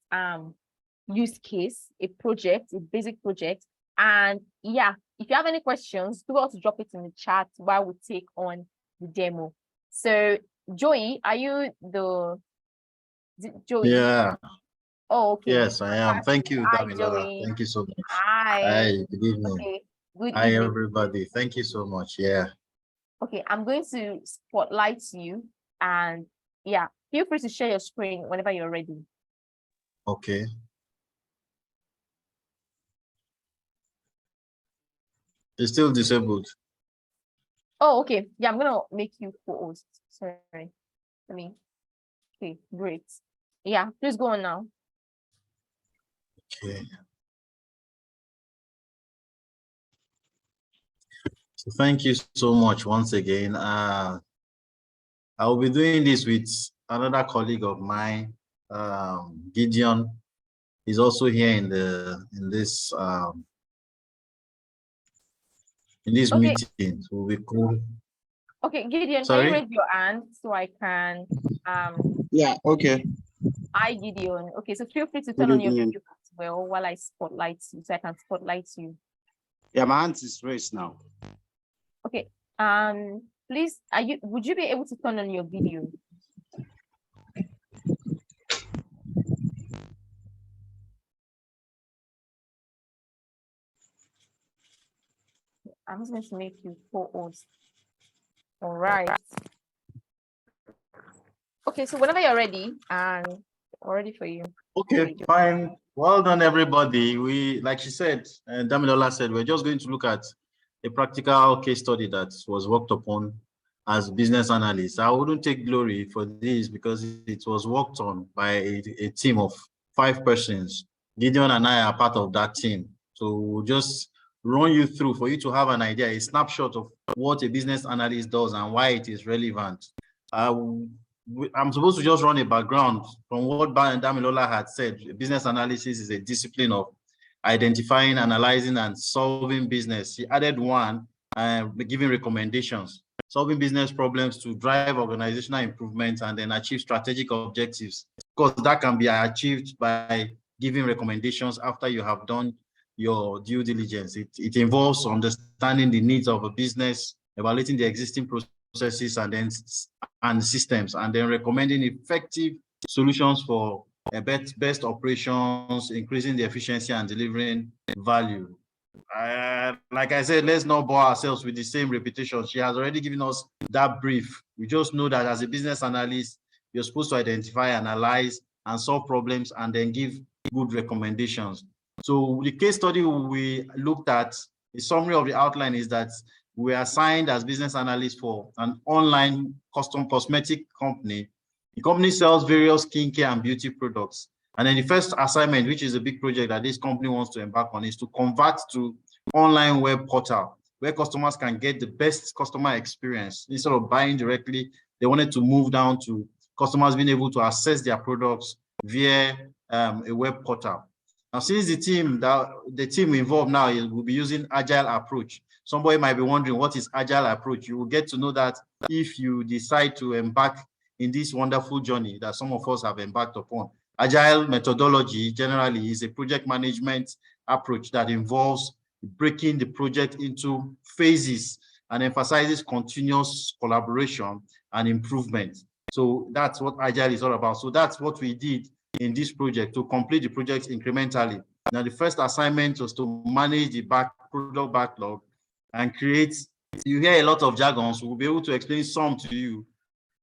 use case, a project, a basic project. And yeah, if you have any questions, do also drop it in the chat while we take on the demo. So Joey, are you Joey? Yeah. Oh, okay. Yes, I am. Thank you, Hi, Damilola. Joey. Thank you so much. Hi. Hi, good evening. Okay. Good Hi, evening. everybody. Thank you so much. Yeah. Okay, I'm going to spotlight you, and yeah, feel free to share your screen whenever you're ready. Okay. It's still disabled. Oh, okay. Yeah, I'm gonna make you co-host. Sorry. Okay, great. Yeah, please go on now. Okay. So thank you so much once again. I will be doing this with another colleague of mine, Gideon. He's also here in this okay. Meeting. So we cool. Okay, Gideon, sorry? Can you raise your hand so I can yeah, okay. Hi, Gideon. Okay, so feel free to turn on your video as well while I spotlight you, so I can spotlight you. Yeah, my hand is raised now. Okay. Please, would you be able to turn on your video? I'm just going to make you co-host. All right. Okay, so whenever you're ready, and we're ready for you. Okay, fine. Well done, everybody. We, like she said, and Damilola said, we're just going to look at a practical case study that was worked upon as business analysts. I wouldn't take glory for this because it was worked on by a team of 5 persons. Gideon and I are part of that team. So we'll just run you through for you to have an idea, a snapshot of what a business analyst does and why it is relevant. I'm supposed to just run a background from what Damilola had said. Business analysis is a discipline of identifying, analyzing, and solving business. She added one, giving recommendations, solving business problems to drive organizational improvements and then achieve strategic objectives. Of course, that can be achieved by giving recommendations after you have done your due diligence. It involves understanding the needs of a business, evaluating the existing processes and systems, and then recommending effective solutions for best operations, increasing the efficiency and delivering value. Like I said, let's not bore ourselves with the same repetition. She has already given us that brief. We just know that as a business analyst, you're supposed to identify, analyze, and solve problems, and then give good recommendations. So the case study we looked at, the summary of the outline is that we are assigned as business analysts for an online custom cosmetic company. The company sells various skincare and beauty products. And then the first assignment, which is a big project that this company wants to embark on, is to convert to online web portal where customers can get the best customer experience. Instead of buying directly, they wanted to move down to customers being able to access their products via a web portal. Now, since the team involved now will be using agile approach, somebody might be wondering what is agile approach. You will get to know that if you decide to embark in this wonderful journey that some of us have embarked upon. Agile methodology generally is a project management approach that involves breaking the project into phases and emphasizes continuous collaboration and improvement. So that's what Agile is all about. So that's what we did in this project to complete the project incrementally. Now, the first assignment was to manage the product backlog and create, you hear a lot of jargons, we'll be able to explain some to you.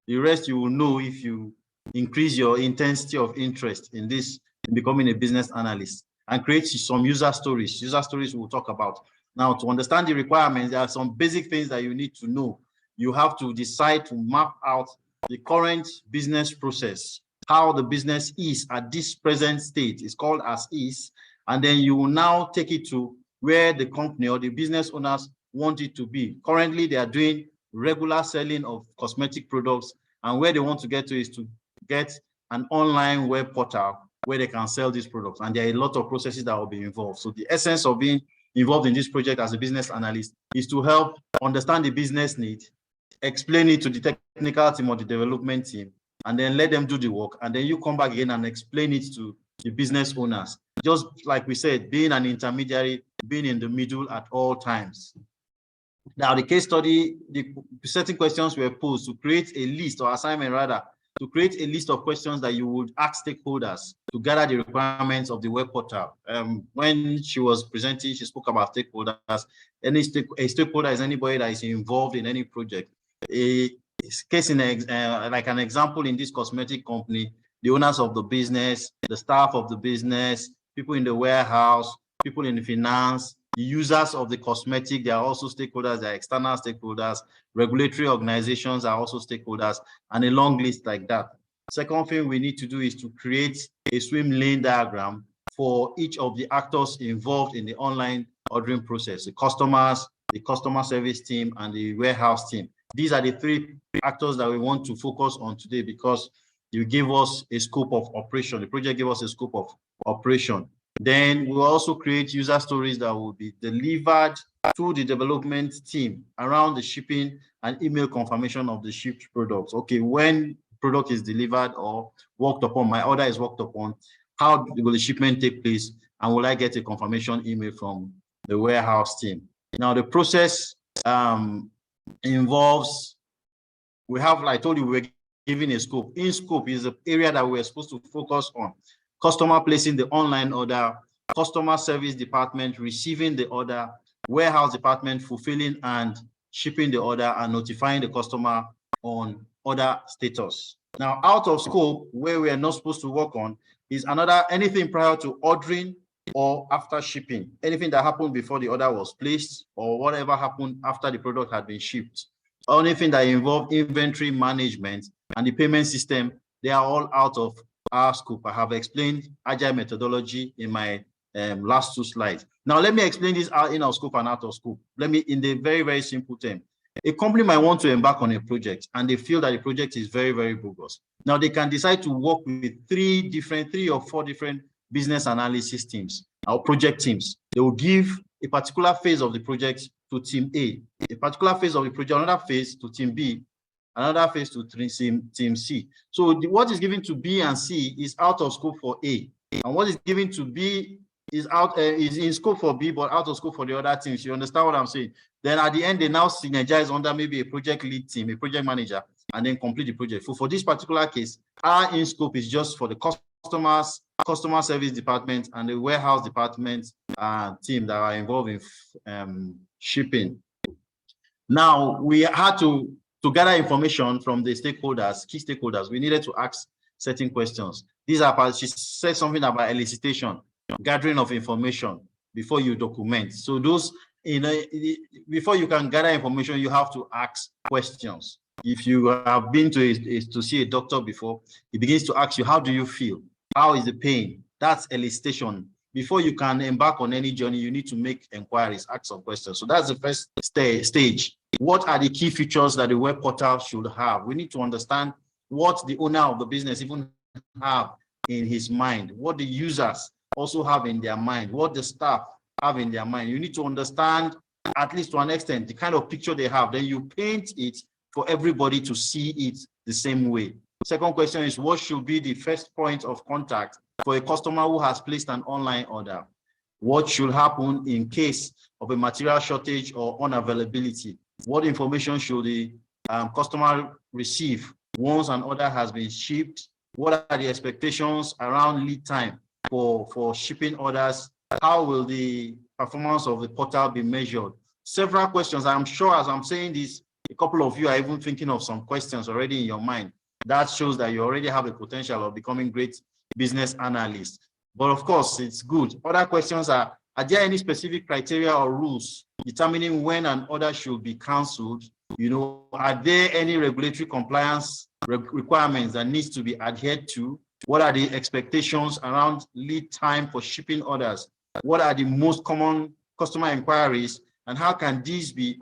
The rest you will know if you increase your intensity of interest in this, in becoming a business analyst, and create some user stories. User stories we'll talk about. Now, to understand the requirements, there are some basic things that you need to know. You have to decide to map out the current business process, how the business is at this present state. It's called as is. And then you will now take it to where the company or the business owners want it to be. Currently, they are doing regular selling of cosmetic products, and where they want to get to is to get an online web portal where they can sell these products. And there are a lot of processes that will be involved. So the essence of being involved in this project as a business analyst is to help understand the business need, explain it to the technical team or the development team, and then let them do the work. And then you come back again and explain it to the business owners. Just like we said, being an intermediary, being in the middle at all times. Now, the case study, the certain questions were posed to create a list, or assignment rather, to create a list of questions that you would ask stakeholders to gather the requirements of the web portal. When she was presenting, she spoke about stakeholders. A stakeholder is anybody that is involved in any project. Like an example in this cosmetic company, the owners of the business, the staff of the business, people in the warehouse, people in the finance, the users of the cosmetic, they are also stakeholders, they are external stakeholders, regulatory organizations are also stakeholders, and a long list like that. Second thing we need to do is to create a swim lane diagram for each of the actors involved in the online ordering process, the customers, the customer service team, and the warehouse team. These are the three actors that we want to focus on today because you give us a scope of operation. The project gave us a scope of operation. Then we'll also create user stories that will be delivered to the development team around the shipping and email confirmation of the shipped products. Okay, when product is delivered or worked upon, my order is worked upon, how will the shipment take place? And will I get a confirmation email from the warehouse team? Now, the process involves, we have, like I told you, we're given a scope. In scope is the area that we're supposed to focus on. Customer placing the online order, customer service department receiving the order, warehouse department fulfilling and shipping the order and notifying the customer on order status. Now, out of scope, where we are not supposed to work on is anything prior to ordering or after shipping, anything that happened before the order was placed or whatever happened after the product had been shipped. Anything that involved inventory management and the payment system, they are all out of our scope. I have explained agile methodology in my last two slides. Now, let me explain this out in our scope and out of scope. In the very, very simple term. A company might want to embark on a project and they feel that the project is very, very bogus. Now, they can decide to work with three or four different business analysis teams or project teams. They will give a particular phase of the project to team A, a particular phase of the project, another phase to team B, another phase to team C. So what is given to B and C is out of scope for A. And what is given to B is in scope for B, but out of scope for the other teams. You understand what I'm saying? Then at the end, they now synergize under maybe a project lead team, a project manager, and then complete the project. For this particular case, our in scope is just for the customers, customer service department, and the warehouse department team that are involved in shipping. Now, we had to gather information from the stakeholders, key stakeholders. We needed to ask certain questions. These are, she said something about elicitation, gathering of information before you document. So those, before you can gather information, you have to ask questions. If you have been to see a doctor before, he begins to ask you, how do you feel? How is the pain? That's elicitation. Before you can embark on any journey, you need to make inquiries, ask some questions. So that's the first stage. What are the key features that the web portal should have? We need to understand what the owner of the business even have in his mind, what the users also have in their mind, what the staff have in their mind. You need to understand, at least to an extent, the kind of picture they have. Then you paint it for everybody to see it the same way. Second question is, what should be the first point of contact for a customer who has placed an online order? What should happen in case of a material shortage or unavailability? What information should the customer receive once an order has been shipped? What are the expectations around lead time for shipping orders? How will the performance of the portal be measured? Several questions. I'm sure as I'm saying this, a couple of you are even thinking of some questions already in your mind. That shows that you already have a potential of becoming great business analysts. But of course, it's good. Other questions are there any specific criteria or rules determining when an order should be canceled? You know, are there any regulatory compliance requirements that needs to be adhered to? What are the expectations around lead time for shipping orders? What are the most common customer inquiries? And how can these be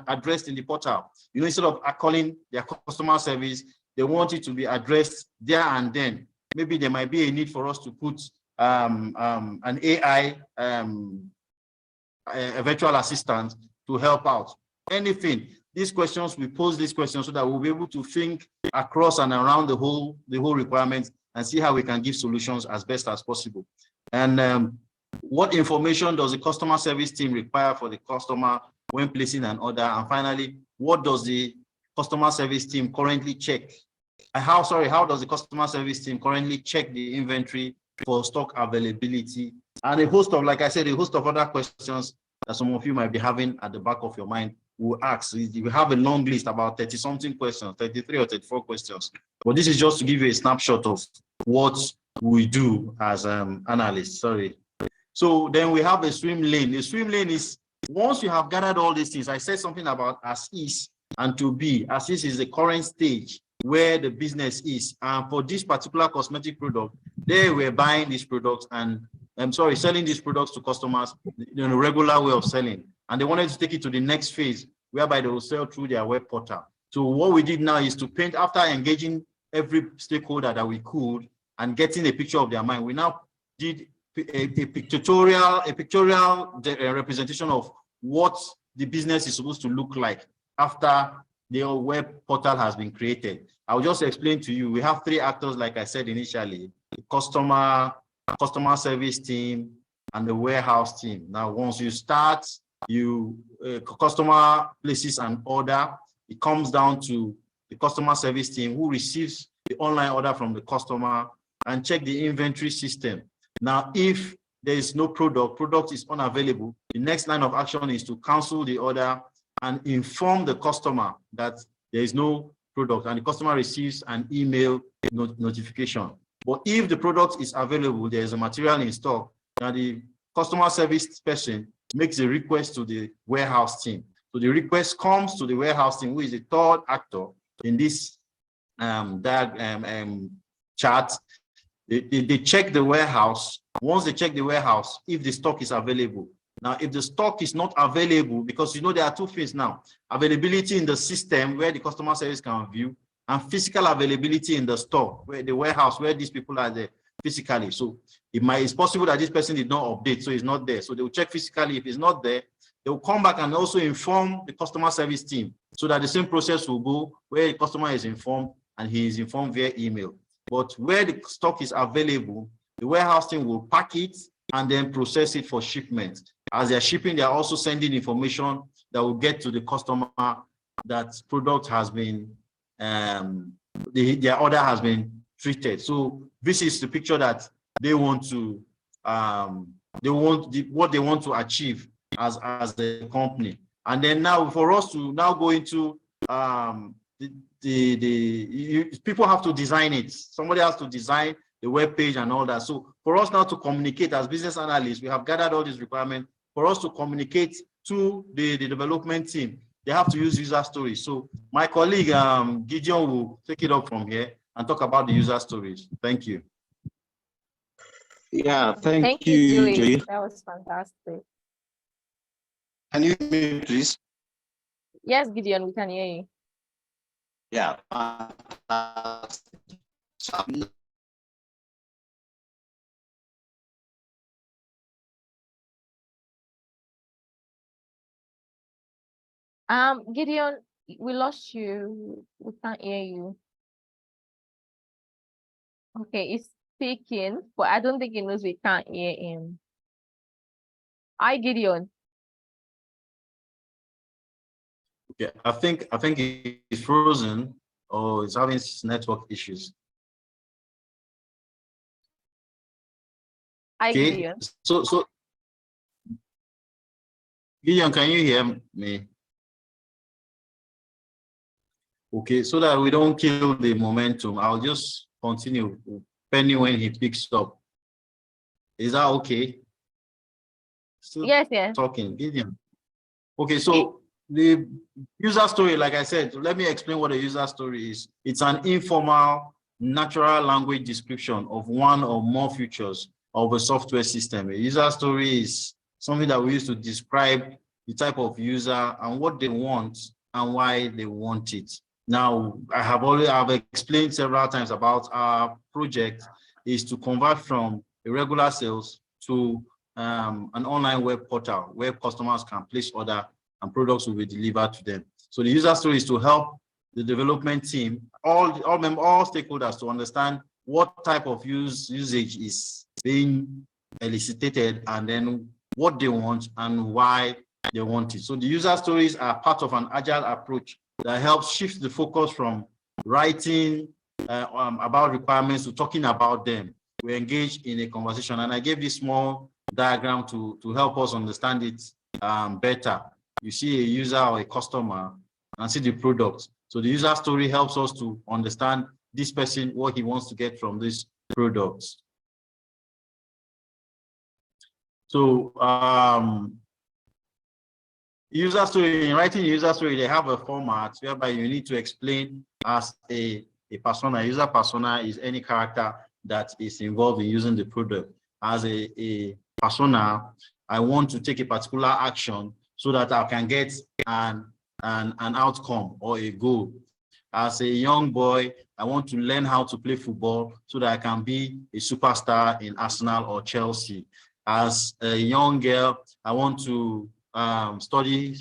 addressed in the portal? You know, instead of calling their customer service, they want it to be addressed there and then. Maybe there might be a need for us to put an AI, a virtual assistant to help out. Anything. These questions, we pose these questions so that we'll be able to think across and around the whole requirement and see how we can give solutions as best as possible. And what information does the customer service team require for the customer when placing an order? And finally, what does the customer service team currently check? How does the customer service team currently check the inventory for stock availability? And a host of, like I said, a host of other questions that some of you might be having at the back of your mind will ask. We have a long list, about 30-something questions, 33 or 34 questions. But this is just to give you a snapshot of what we do as analysts, So then we have a swim lane. The swim lane is, once you have gathered all these things, I said something about as is and to be. As is the current stage where the business is. And for this particular cosmetic product, they were buying these products and selling these products to customers in a regular way of selling. And they wanted to take it to the next phase, whereby they will sell through their web portal. So what we did now is to paint, after engaging every stakeholder that we could and getting a picture of their mind, we now did a pictorial representation of what the business is supposed to look like after the web portal has been created. I'll just explain to you. We have three actors, like I said initially: the customer service team, and the warehouse team. Now, once you start, customer places an order. It comes down to the customer service team who receives the online order from the customer and check the inventory system. Now, if there is no product is unavailable, the next line of action is to cancel the order and inform the customer that there is no product, and the customer receives an email notification. But if the product is available, there is a material in stock, and the customer service person makes a request to the warehouse team. So the request comes to the warehouse team, who is the third actor in this chart. They check the warehouse. Once they check the warehouse, if the stock is available. Now, if the stock is not available, because you know there are two things now: availability in the system where the customer service can view, and physical availability in the store, where the warehouse, where these people are there physically. So it's possible that this person did not update, so it's not there. So they will check physically. If it's not there, they will come back and also inform the customer service team, so that the same process will go where the customer is informed and he is informed via email. But where the stock is available, the warehouse team will pack it and then process it for shipment. As they're shipping, they're also sending information that will get to the customer that product has been, their order has been treated. So this is the picture that they want to, what they want to achieve as a company. And then now for us to now go into people have to design it. Somebody has to design the web page and all that. So for us now to communicate as business analysts, we have gathered all these requirements. For us to communicate to the development team, they have to use user stories. So my colleague Gideon will take it up from here and talk about the user stories. Thank you. Yeah, thank you, you, Joey. Joey. That was fantastic. Can you hear me, please? Yes, Gideon, we can hear you. Yeah. Fantastic. Gideon, we lost you. We can't hear you. Okay, he's speaking, but I don't think he knows we can't hear him. Hi, Gideon. Yeah, I think he's frozen or he's having network issues. Hi, Okay, Gideon. so Gideon, can you hear me? Okay, so that we don't kill the momentum, I'll just continue depending when he picks up. Is that okay? Still Yes. talking, Gideon. Okay, so the user story, like I said, let me explain what a user story is. It's an informal, natural language description of one or more features of a software system. A user story is something that we use to describe the type of user and what they want and why they want it. Now, I've explained several times about our project is to convert from a regular sales to an online web portal where customers can place order and products will be delivered to them. So the user story is to help the development team, all stakeholders to understand what type of usage is being elicited and then what they want and why they want it. So the user stories are part of an agile approach that helps shift the focus from writing about requirements to talking about them. We engage in a conversation, and I gave this small diagram to help us understand it better. You see a user or a customer and see the product. So the user story helps us to understand this person, what he wants to get from this product. So user story, in writing a user story, they have a format whereby you need to explain as a persona. User persona is any character that is involved in using the product. As a persona, I want to take a particular action so that I can get an outcome or a goal. As a young boy, I want to learn how to play football so that I can be a superstar in Arsenal or Chelsea. As a young girl, I want to study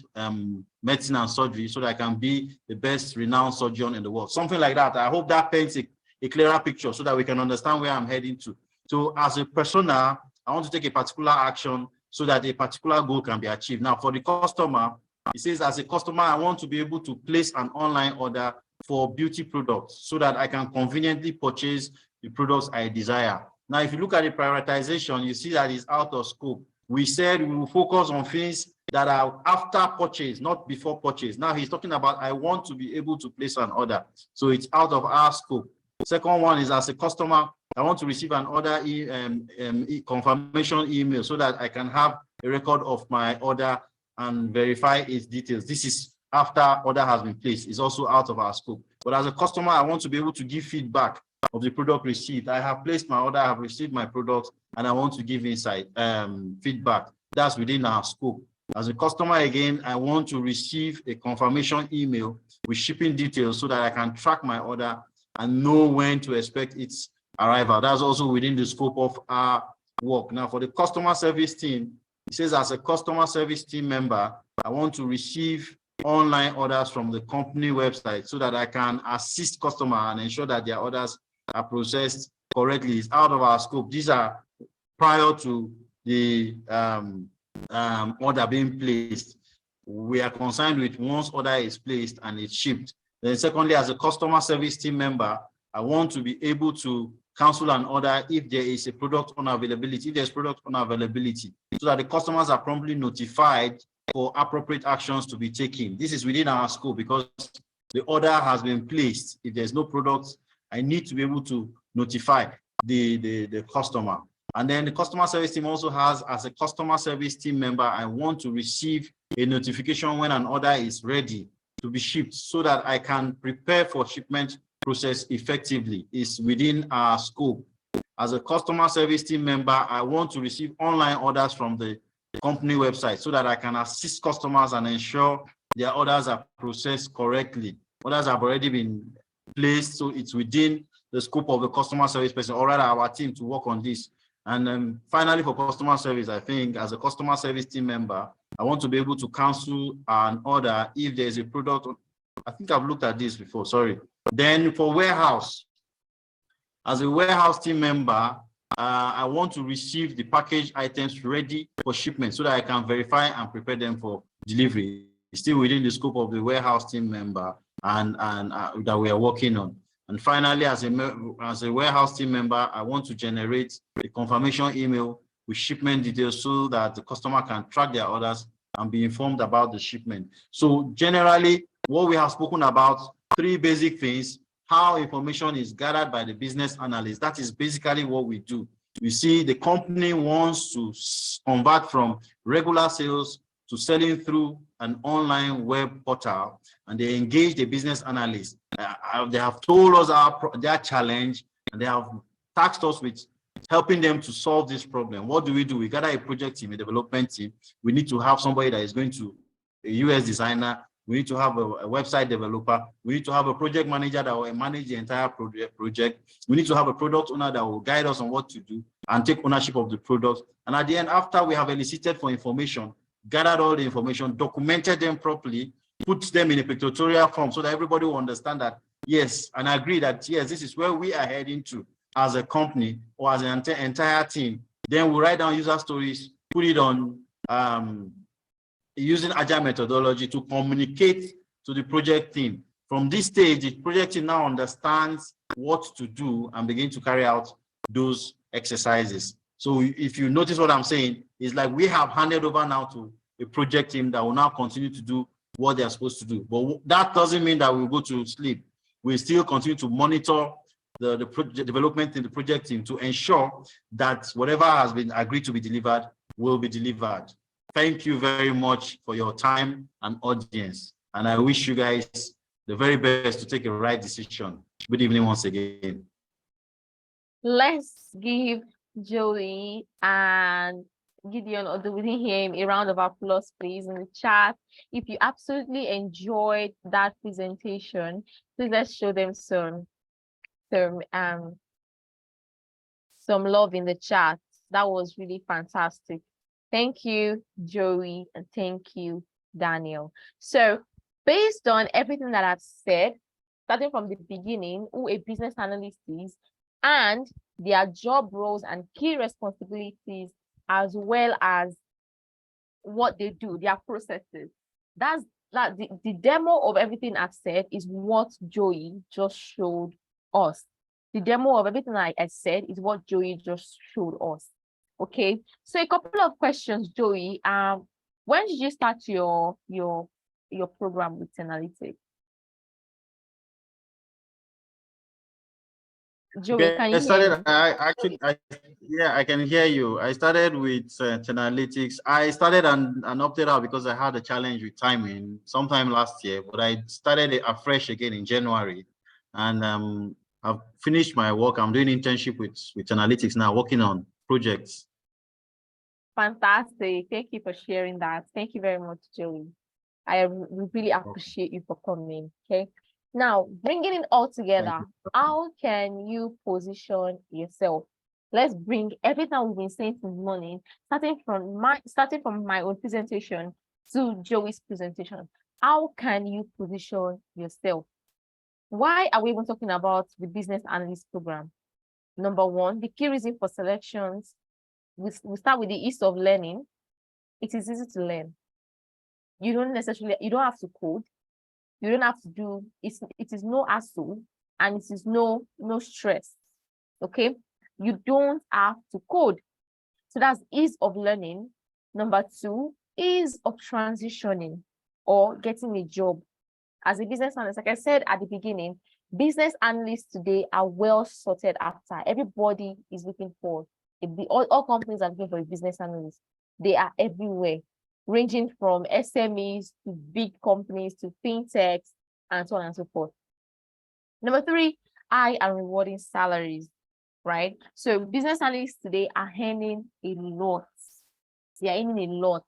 medicine and surgery so that I can be the best renowned surgeon in the world. Something like that. I hope that paints a clearer picture so that we can understand where I'm heading to. So as a persona, I want to take a particular action so that a particular goal can be achieved. Now, for the customer, it says, as a customer, I want to be able to place an online order for beauty products so that I can conveniently purchase the products I desire. Now, if you look at the prioritization, you see that it's out of scope. We said we will focus on things that are after purchase, not before purchase. Now he's talking about, I want to be able to place an order. So it's out of our scope. Second one is, as a customer, I want to receive an order confirmation email so that I can have a record of my order and verify its details. This is after order has been placed. It's also out of our scope. But as a customer, I want to be able to give feedback of the product received. I have placed my order, I have received my product, and I want to give feedback. That's within our scope. As a customer, again, I want to receive a confirmation email with shipping details so that I can track my order and know when to expect its arrival. That's also within the scope of our work. Now, for the customer service team, it says, as a customer service team member, I want to receive online orders from the company website so that I can assist customer and ensure that their orders are processed correctly. It's out of our scope. These are prior to the order being placed. We are concerned with once order is placed and it's shipped. Then secondly, as a customer service team member, I want to be able to cancel an order if there is a product unavailability, if there's product unavailability, so that the customers are promptly notified for appropriate actions to be taken. This is within our scope because the order has been placed. If there's no product, I need to be able to notify the customer. And then the customer service team also has, as a customer service team member, I want to receive a notification when an order is ready to be shipped so that I can prepare for shipment process effectively. Is within our scope. As a customer service team member, I want to receive online orders from the company website so that I can assist customers and ensure their orders are processed correctly. Orders have already been placed, so it's within the scope of the customer service person, or rather our team, to work on this. And finally, for customer service, I think as a customer service team member, I want to be able to cancel an order if there is a product. I think I've looked at this before, sorry. Then for warehouse, as a warehouse team member, I want to receive the packaged items ready for shipment so that I can verify and prepare them for delivery. It's still within the scope of the warehouse team member and that we are working on. And finally, as a warehouse team member, I want to generate a confirmation email with shipment details so that the customer can track their orders and be informed about the shipment. So generally, what we have spoken about, three basic things: how information is gathered by the business analyst. That is basically what we do. You see, the company wants to convert from regular sales to selling through an online web portal, and they engage the business analyst. They have told us their challenge, and they have tasked us with helping them to solve this problem. What do? We gather a project team, a development team. We need to have somebody that is going to, a UX designer. We need to have a website developer. We need to have a project manager that will manage the entire project. We need to have a product owner that will guide us on what to do and take ownership of the product. And at the end, after we have elicited for information, gathered all the information, documented them properly, put them in a pictorial form so that everybody will understand that, yes, and agree that, yes, this is where we are heading to as a company or as an entire team. Then we write down user stories, put it on using agile methodology to communicate to the project team. From this stage, the project team now understands what to do and begin to carry out those exercises. So if you notice what I'm saying, it's like we have handed over now to a project team that will now continue to do what they're supposed to do. But that doesn't mean that we'll go to sleep. We still continue to monitor the project development in the project team to ensure that whatever has been agreed to be delivered will be delivered. Thank you very much for your time and audience. And I wish you guys the very best to take a right decision. Good evening once again. Let's give Joey and Gideon, or do we didn't hear him, a round of applause, please, in the chat. If you absolutely enjoyed that presentation, please let's show them some love in the chat. That was really fantastic. Thank you, Joey, and thank you, Daniel. So based on everything that I've said, starting from the beginning, who a business analyst is, and their job roles and key responsibilities, as well as what they do, their processes. That's that the demo of everything I've said is what Joey just showed us. The demo of everything I said is what Joey just showed us. Okay, so a couple of questions, Joey. When did you start your program with Analytics? Joey, can you hear me? I can hear you. I started with Analytics. I started and opted out because I had a challenge with timing sometime last year, but I started it afresh again in January, and I've finished my work. I'm doing internship with Analytics now, working on projects. Fantastic. Thank you for sharing that. Thank you very much, Joey. I really appreciate you for coming. Okay. Now, bringing it all together, how can you position yourself? Let's bring everything we've been saying this morning, starting from my own presentation to Joey's presentation. How can you position yourself? Why are we even talking about the business analyst program? Number one, the key reason for selections. we start with the ease of learning. It is easy to learn. You don't have to code. You don't have to do it is no hassle, and it is no stress. Okay, you don't have to code. So that's ease of learning. Number 2, ease of transitioning or getting a job. As a business analyst, like I said at the beginning, business analysts today are well sorted after. Everybody is looking for all companies are looking for a business analyst. They are everywhere, ranging from SMEs to big companies to fintechs and so on and so forth. Number 3, high and rewarding salaries, right? So business analysts today are earning a lot. They are earning a lot.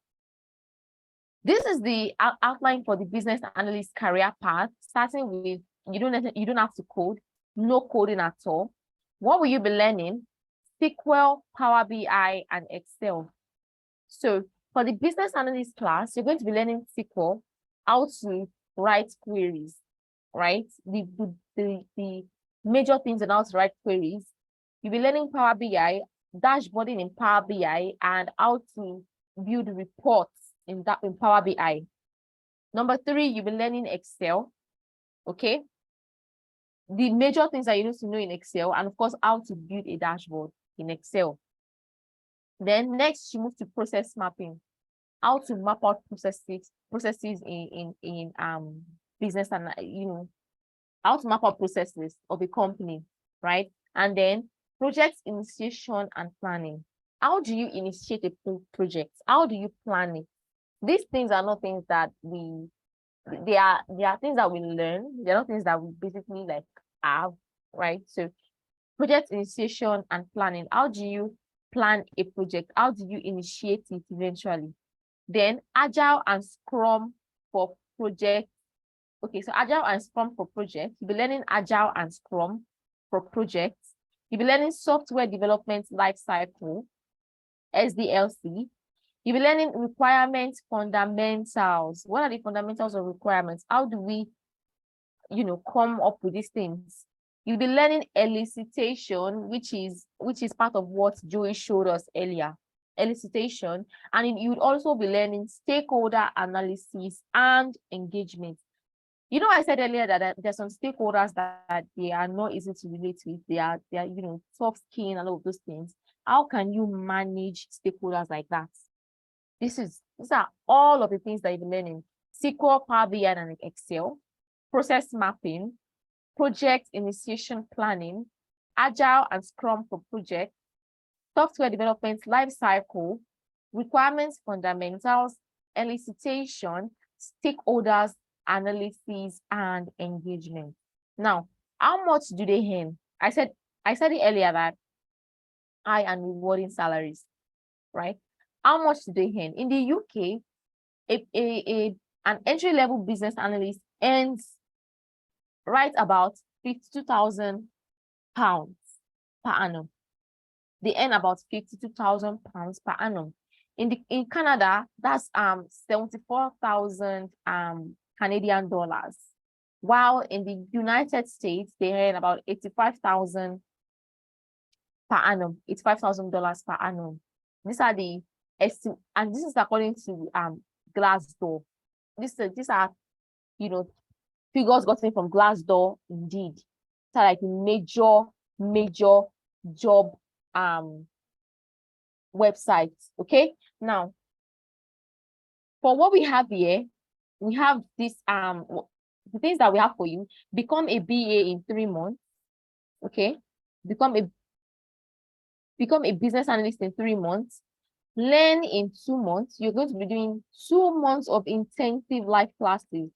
This is the outline for the business analyst career path, starting with you don't have to code, no coding at all. What will you be learning? SQL, Power BI, and Excel. So for the business analyst class, you're going to be learning SQL, how to write queries, right? The major things on how to write queries. You'll be learning Power BI, dashboarding in Power BI, and how to build reports in Power BI. Number 3, you'll be learning Excel. Okay. The major things that you need to know in Excel, and of course, how to build a dashboard in Excel. Then next, you move to process mapping, how to map out processes in business, and how to map out processes of a company, right? And then project initiation and planning. How do you initiate a project? How do you plan it? These things are not things that they are things that we learn. They're not things that we basically like have, right? So project initiation and planning. How do you plan a project? How do you initiate it eventually? Then agile and scrum for projects. Okay, so agile and scrum for projects. You'll be learning agile and scrum for projects. You'll be learning software development lifecycle, SDLC. You'll be learning requirements fundamentals. What are the fundamentals of requirements? How do we, come up with these things? You'll be learning elicitation, which is part of what Joey showed us earlier. Elicitation, and you would also be learning stakeholder analysis and engagement. I said earlier that there's some stakeholders that they are not easy to relate with. They are soft skin and all of those things. How can you manage stakeholders like that? These are all of the things that you're learning. SQL, Power BI, and Excel, process mapping, project initiation planning, agile and scrum for projects, software development lifecycle, requirements fundamentals, elicitation, stakeholders analysis, and engagement. Now, how much do they earn? I said it earlier that high and rewarding salaries, right? How much do they earn? In the UK, an entry-level business analyst earns right about £52,000 per annum. They earn about £52,000 per annum. In Canada, that's 74,000 Canadian dollars. While in the United States, they earn about 85,000 per annum, $85,000 per annum. These are and this is according to Glassdoor. These are figures gotten from Glassdoor indeed. It's like major job websites. Okay, now for what we have here, we have this the things that we have for you. Become a BA in 3 months. Okay, become a business analyst in 3 months. Learn in 2 months. You're going to be doing 2 months of intensive live classes.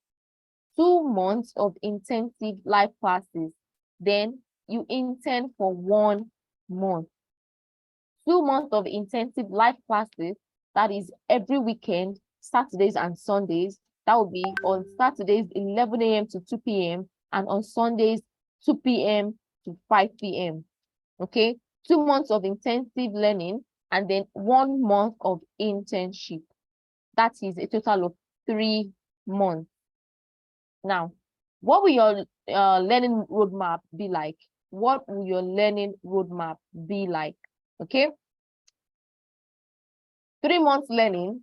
2 months of intensive live classes. Then you intern for 1 month. 2 months of intensive live classes. That is every weekend, Saturdays and Sundays. That will be on Saturdays 11 a.m. to 2 p.m. and on Sundays 2 p.m. to 5 p.m. Okay, 2 months of intensive learning and then 1 month of internship. That is a total of 3 months. Now, what will your learning roadmap be like? What will your learning roadmap be like? Okay. 3 months learning,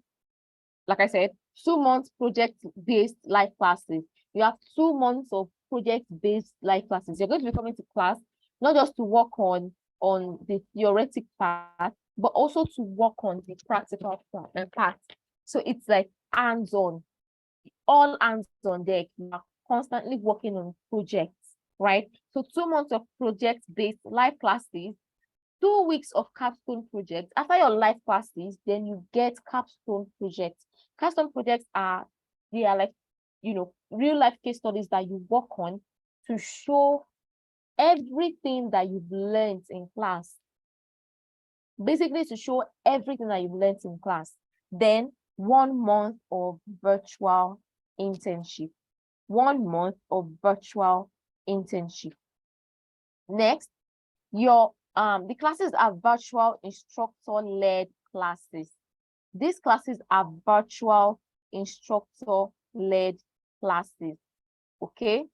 like I said, 2 months project-based live classes. You have 2 months of project-based live classes. You're going to be coming to class, not just to work on the theoretic part, but also to work on the practical part. So it's like hands-on, all hands on deck. You are constantly working on projects, right? So 2 months of project-based live classes, 2 weeks of capstone projects. After your live classes, then you get capstone projects. Capstone projects they are like, real life case studies that you work on to show everything that you've learned in class. Basically, to show everything that you've learned in class. Then 1 month of virtual internship. 1 month of virtual internship. Next, the classes are virtual instructor-led classes. These classes are virtual instructor-led classes. Okay.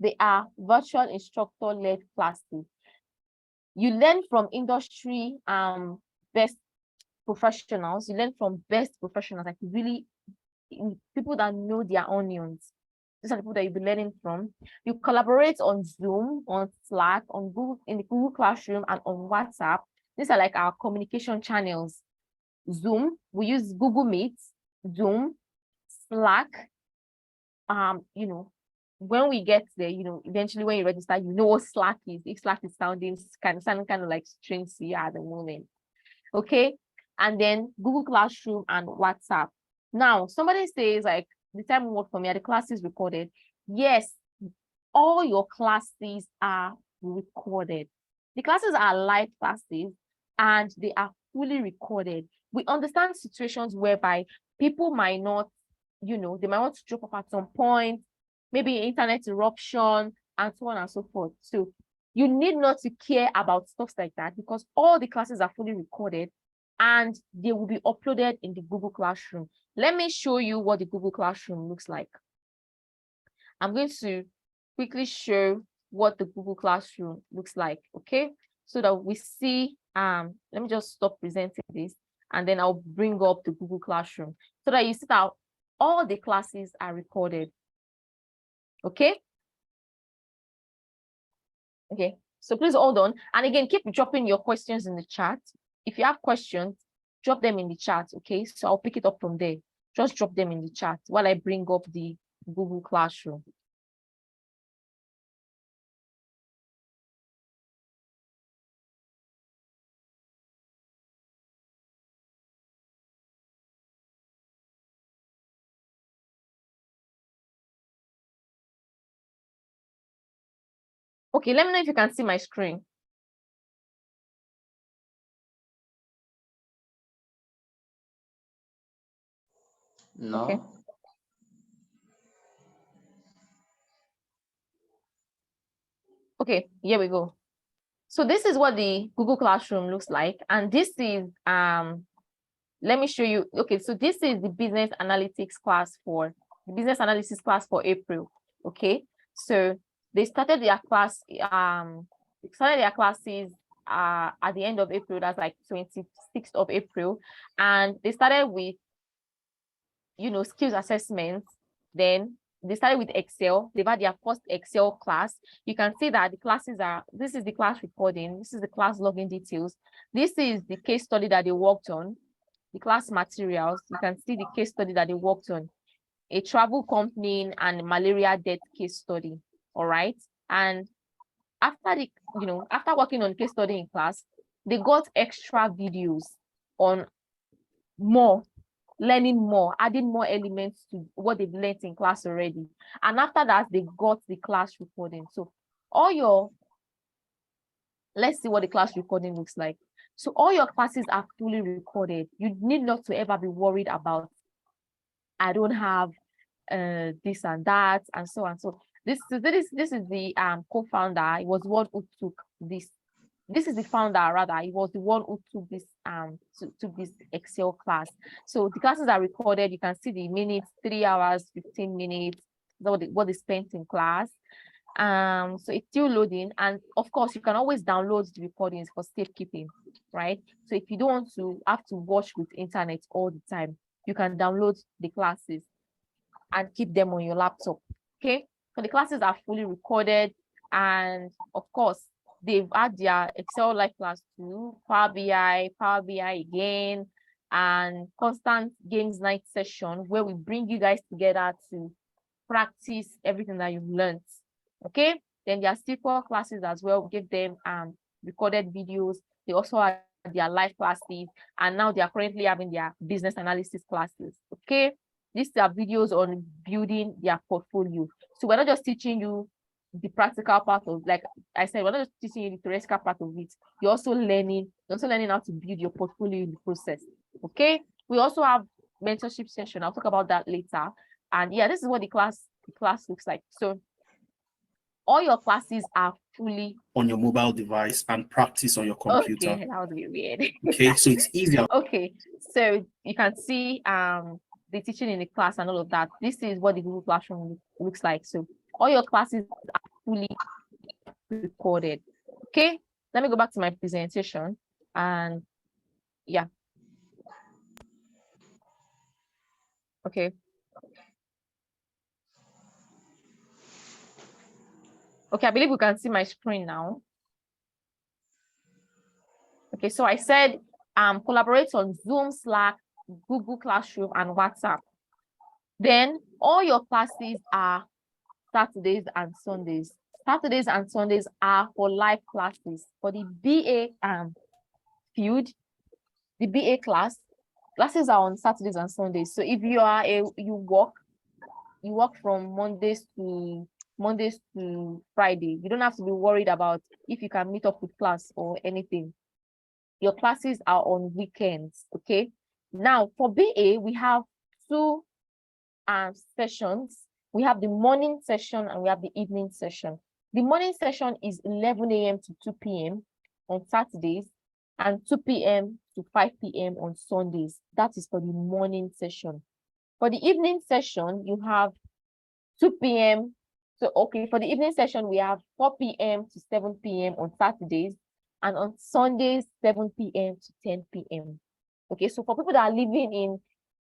They are virtual instructor-led classes. You learn from industry best professionals. You learn from best professionals, like really people that know their onions. These are the people that you'll be learning from. You collaborate on Zoom, on Slack, on Google, in the Google Classroom, and on WhatsApp. These are like our communication channels. Zoom, we use Google Meet, Zoom, Slack. When we get there, eventually when you register, you know what Slack is. If Slack is sounding kind of like strange to you at the moment. Okay. And then Google Classroom and WhatsApp. Now, somebody says like, the time work for me, are the classes recorded? Yes, all your classes are recorded. The classes are live classes and they are fully recorded. We understand situations whereby people might not, they might want to drop off at some point, maybe internet eruption and so on and so forth. So you need not to care about stuff like that because all the classes are fully recorded and they will be uploaded in the Google Classroom. Let me show you what the Google Classroom looks like. I'm going to quickly show what the Google Classroom looks like, okay? So that we see, let me just stop presenting this and then I'll bring up the Google Classroom so that you see that all the classes are recorded, okay? Okay, so please hold on. And again, keep dropping your questions in the chat. If you have questions, drop them in the chat, okay? So I'll pick it up from there. Just drop them in the chat while I bring up the Google Classroom. Okay, let me know if you can see my screen. No. Okay. Okay, here we go. So this is what the Google Classroom looks like. And this is, let me show you. Okay, so this is the business analytics class for April. Okay, so they started their class, classes at the end of April. That's like 26th of April. And they started with, skills assessments. Then they started with Excel. They've had their first Excel class. You can see that the classes this is the class recording. This is the class login details. This is the case study that they worked on, the class materials. You can see the case study that they worked on, a travel company and malaria death case study. All right. And after after working on case study in class, they got extra videos on learning more, adding more elements to what they've learned in class already. And after that, they got the class recording. So let's see what the class recording looks like. So all your classes are fully recorded. You need not to ever be worried about, I don't have this and that and so on. So this is the co-founder. He was the one who took this. This is the founder, rather. He was the one who took this took this Excel class. So the classes are recorded. You can see the minutes, 3 hours, 15 minutes, what they spent in class. So it's still loading, and of course you can always download the recordings for safekeeping. right? So if you don't want to have to watch with internet all the time, you can download the classes and keep them on your laptop. Okay, so the classes are fully recorded, and of course they've had their Excel live class too, Power BI again, and constant games night session where we bring you guys together to practice everything that you've learned. Okay, then there are SQL classes as well. We give them recorded videos. They also have their live classes, and now they are currently having their business analysis classes. Okay, these are videos on building their portfolio. So we're not just teaching you the practical part of, like I said, we're not just teaching you the theoretical part of it. You're also learning how to build your portfolio in the process. Okay, we also have mentorship session. I'll talk about that later. And yeah, this is what the class looks like. So all your classes are fully on your mobile device and practice on your computer. Okay, that was a bit weird. Okay, so it's easier. Okay, so you can see the teaching in the class and all of that. This is what the Google Classroom looks like. So all your classes are fully recorded. Okay, let me go back to my presentation, and yeah. Okay. Okay, I believe we can see my screen now. Okay, so I said collaborate on Zoom, Slack, Google Classroom, and WhatsApp. Then all your classes are Saturdays and Sundays. Saturdays and Sundays are for live classes. For the BA field, the BA classes are on Saturdays and Sundays. So if you are you work from Mondays to Friday, you don't have to be worried about if you can meet up with class or anything. Your classes are on weekends. Okay, now for BA we have two sessions. We have the morning session and we have the evening session. The morning session is 11 a.m. to 2 p.m. on Saturdays and 2 p.m. to 5 p.m. on Sundays. That is for the morning session. For the evening session, you have 2 p.m. So, okay, for the evening session, we have 4 p.m. to 7 p.m. on Saturdays, and on Sundays, 7 p.m. to 10 p.m. Okay, so for people that are living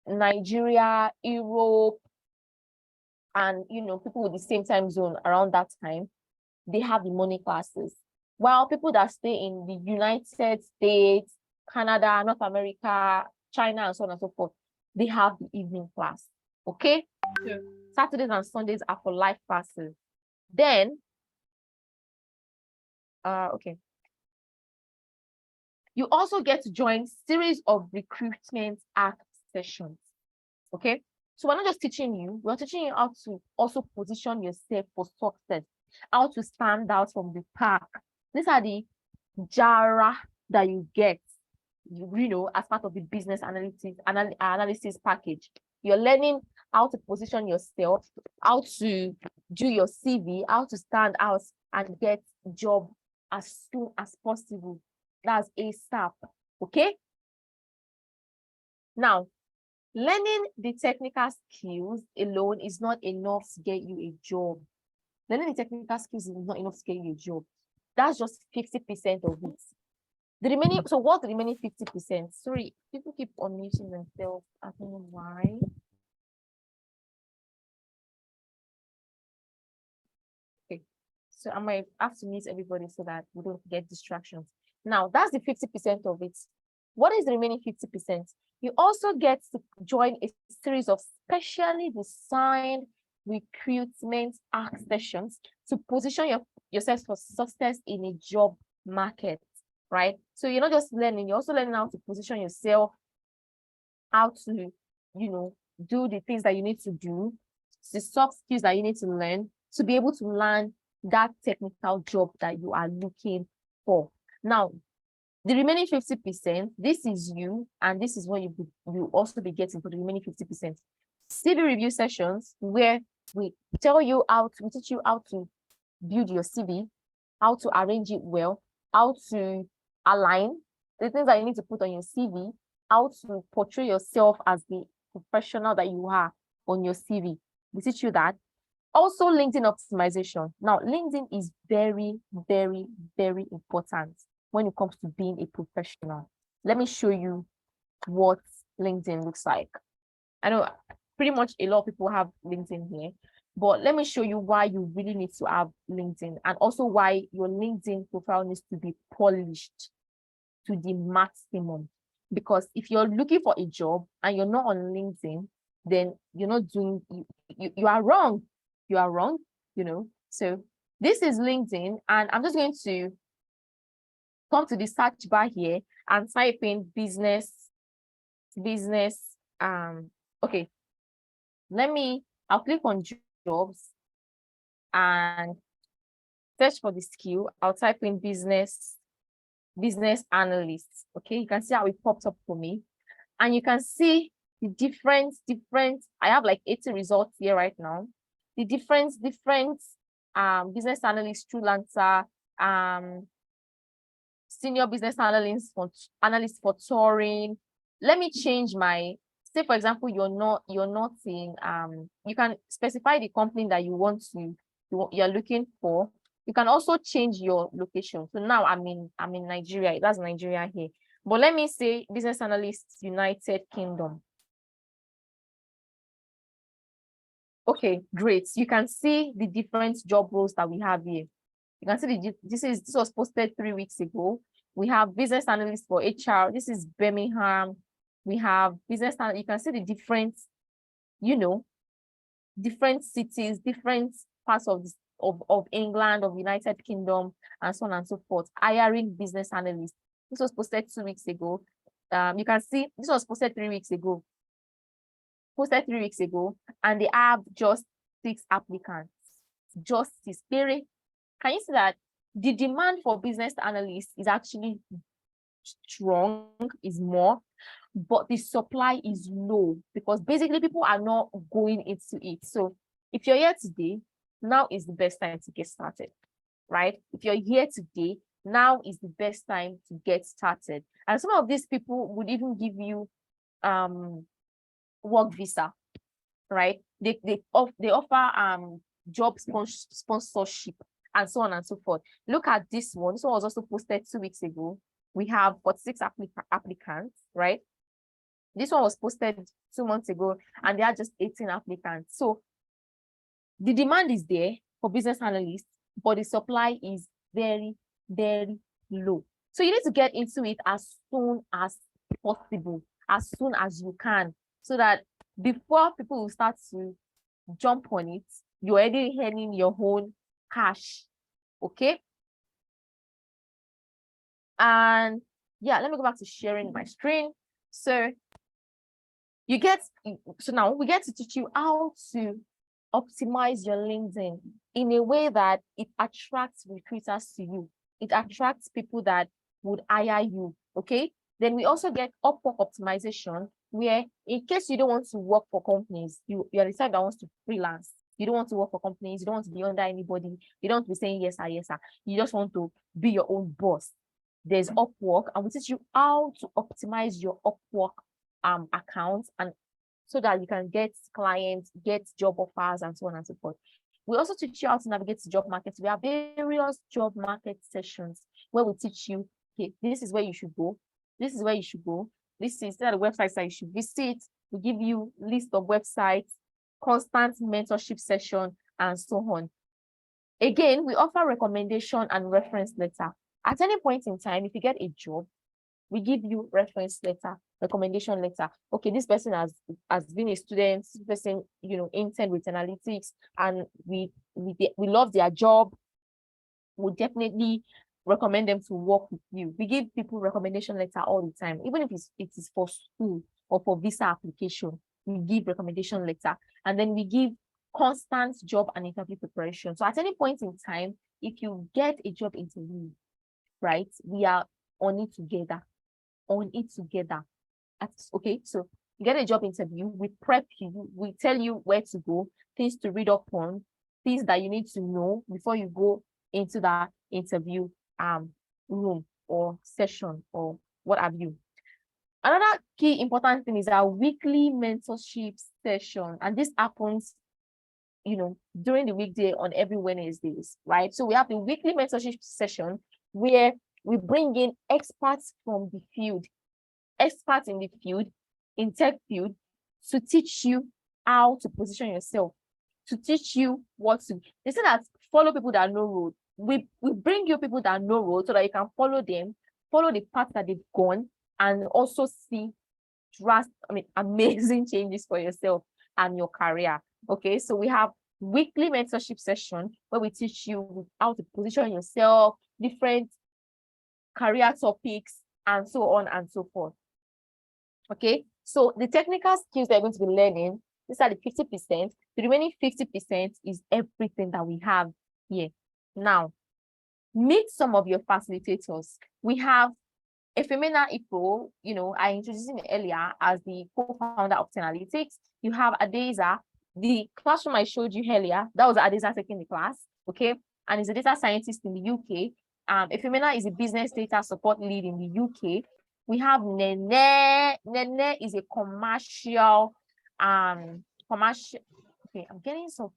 in Nigeria, Europe, and people with the same time zone around that time, they have the morning classes. While people that stay in the United States, Canada, North America, China, and so on and so forth, they have the evening class. Okay? Yeah. Saturdays and Sundays are for live classes. Then, okay. You also get to join series of recruitment act sessions. Okay? So we're not just teaching you, we're teaching you how to also position yourself for success, how to stand out from the pack. These are the jara that you get, as part of the business analysis package. You're learning how to position yourself, how to do your CV, how to stand out and get a job as soon as possible. That's ASAP. Okay? Now, learning the technical skills alone is not enough to get you a job. Learning the technical skills is not enough to get you a job. That's just 50% of it. The remaining, so what's the remaining 50%? Sorry, people keep unmuting themselves. I don't know why. Okay, so I might have to mute everybody so that we don't get distractions. Now, that's the 50% of it. What is the remaining 50%? You also get to join a series of specially designed recruitment act sessions to position yourself for success in a job market, right? So you're not just learning, you're also learning how to position yourself, how to, do the things that you need to do, the soft skills that you need to learn to be able to land that technical job that you are looking for. Now, the remaining 50%, this is you, and this is what you also be getting for the remaining 50%. CV review sessions where we teach you how to build your CV, how to arrange it well, how to align the things that you need to put on your CV, how to portray yourself as the professional that you are on your CV. We teach you that. Also, LinkedIn optimization. Now, LinkedIn is very, very, very important. when it comes to being a professional. Let me show you what LinkedIn looks like. I know pretty much a lot of people have LinkedIn here, but let me show you why you really need to have LinkedIn, and also why your LinkedIn profile needs to be polished to the maximum. Because if you're looking for a job and you're not on LinkedIn, then you're not doing, you are wrong. You are wrong, So this is LinkedIn, and I'm just going to come to the search bar here and type in business. Okay, I'll click on jobs and search for the skill. I'll type in business analyst. Okay, you can see how it pops up for me, and you can see the different. I have like 80 results here right now. The different business analyst, freelancer, senior business analyst for touring. Let me change my, say for example, you're not in, you can specify the company that you're looking for. You can also change your location. So now I'm in Nigeria. That's Nigeria here. But let me say business analyst, United Kingdom. Okay, great. You can see the different job roles that we have here. You can see this was posted 3 weeks ago. We have business analyst for HR. This is Birmingham. We have business analyst. You can see the different, different cities, different parts of England, of United Kingdom, and so on and so forth. Hiring business analysts. This was posted 2 weeks ago. You can see this was posted 3 weeks ago. And they have just 6 applicants. Just 6. Can you see that the demand for business analysts is actually strong, is more, but the supply is low because basically people are not going into it. So if you're here today, now is the best time to get started, right? If you're here today, now is the best time to get started. And some of these people would even give you work visa, right? They offer job sponsorship and so on and so forth. Look at this one. This one was also posted 2 weeks ago. We have 46 applicants, right? This one was posted 2 months ago, and there are just 18 applicants. So the demand is there for business analysts, but the supply is very, very low. So you need to get into it as soon as possible, as soon as you can, so that before people will start to jump on it, you're already earning your own cash. Okay. And yeah, let me go back to sharing my screen. So now we get to teach you how to optimize your LinkedIn in a way that it attracts recruiters to you. It attracts people that would hire you. Okay. Then we also get Upwork optimization, where in case you don't want to work for companies, you're the type that wants to freelance. You don't want to work for companies. You don't want to be under anybody. You don't want to be saying yes, sir, yes, sir. You just want to be your own boss. There's Upwork, and we teach you how to optimize your Upwork account, and so that you can get clients, get job offers, and so on and so forth. We also teach you how to navigate the job market. We have various job market sessions where we teach you, okay, this is where you should go. This is where you should go. These are the websites that you should visit. We give you list of websites, constant mentorship session, and so on. Again, we offer recommendation and reference letter. At any point in time, if you get a job, we give you reference letter, recommendation letter. Okay, this person has been a student, this person, intern with analytics, and we love their job. We definitely recommend them to work with you. We give people recommendation letter all the time, even if it is for school or for visa application. We give recommendation letter, and then we give constant job and interview preparation. So at any point in time, if you get a job interview, right, we are on it together. Okay, so you get a job interview, we prep you, we tell you where to go, things to read up on, things that you need to know before you go into that interview room or session or what have you. Another key important thing is our weekly mentorship session, and this happens during the weekday on every Wednesdays, right? So we have the weekly mentorship session where We bring in experts from the field, experts in the field, in tech field, to teach you how to position yourself, to teach you what to. They say that follow people that know road. We bring you people that know road so that you can follow them, follow the path that they've gone, and also see amazing changes for yourself and your career. Okay, so we have weekly mentorship session where we teach you how to position yourself, different career topics, and so on and so forth. Okay, so the technical skills they're going to be learning, these are the 50%. The remaining 50% is everything that we have here. Now, meet some of your facilitators. We have Efemina Ipo, I introduced him earlier as the co-founder of Analytics. You have Adeza, the classroom I showed you earlier. That was Adeza taking the class, okay? And he's a data scientist in the UK. Efemina is a business data support lead in the UK. We have Nene. Nene is a commercial, okay, I'm getting some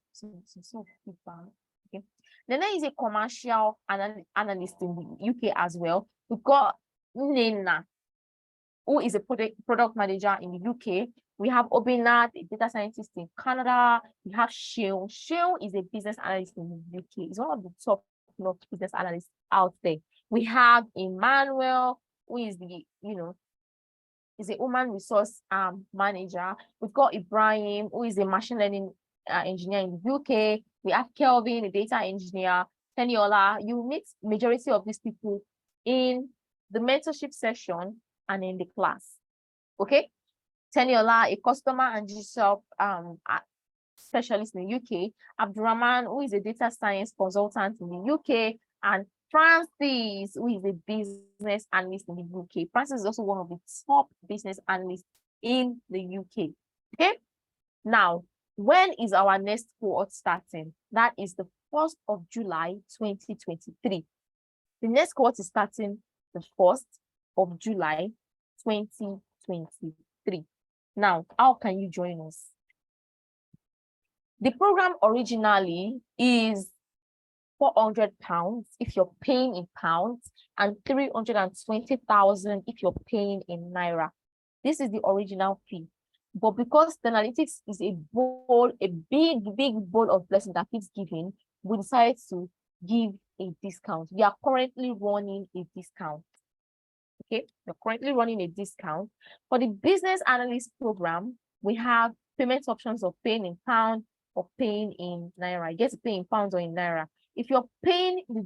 feedback. Okay. Nene is a commercial analyst in the UK as well. We've got Nena, who is a product manager in the UK. We have Obinat, a data scientist in Canada. We have Sheon. Sheon is a business analyst in the UK. He's one of the top business analysts out there. We have Emmanuel, who is the, is a human resource manager. We've got Ibrahim, who is a machine learning engineer in the UK. We have Kelvin, a data engineer. Teniola. You meet majority of these people in the mentorship session and in the class. Okay, Teniola, a customer and digital specialist in the UK. Abdurrahman, who is a data science consultant in the UK, and Francis, who is a business analyst in the UK. Francis is also one of the top business analysts in the UK. Okay, now, when is our next cohort starting? That is the 1st of July 2023. The next cohort is starting the 1st of July 2023. Now, how can you join us? The program originally is £400 if you're paying in pounds, and 320,000 if you're paying in naira. This is the original fee. But because the analytics is a big bowl of blessing that keeps giving, we decided to give a discount. We are currently running a discount. Okay, we're currently running a discount. For the business analyst program, we have payment options of paying in pound or paying in naira. You get to pay in pounds or in naira. If you're paying the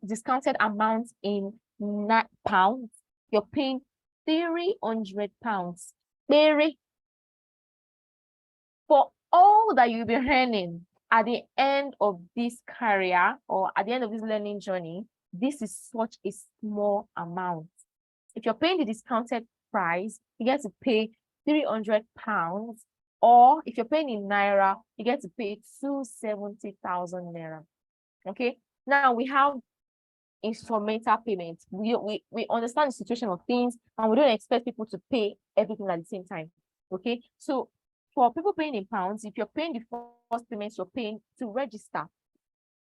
discounted amount in pounds, you're paying £300. Very. For all that you'll be earning at the end of this career or at the end of this learning journey, this is such a small amount. If you're paying the discounted price, you get to pay £300, or if you're paying in naira, you get to pay 270,000 naira. Okay, now we have instrumental payments. We understand the situation of things, and we don't expect people to pay everything at the same time. Okay, so for people paying in pounds, if you're paying the first payments, you're paying to register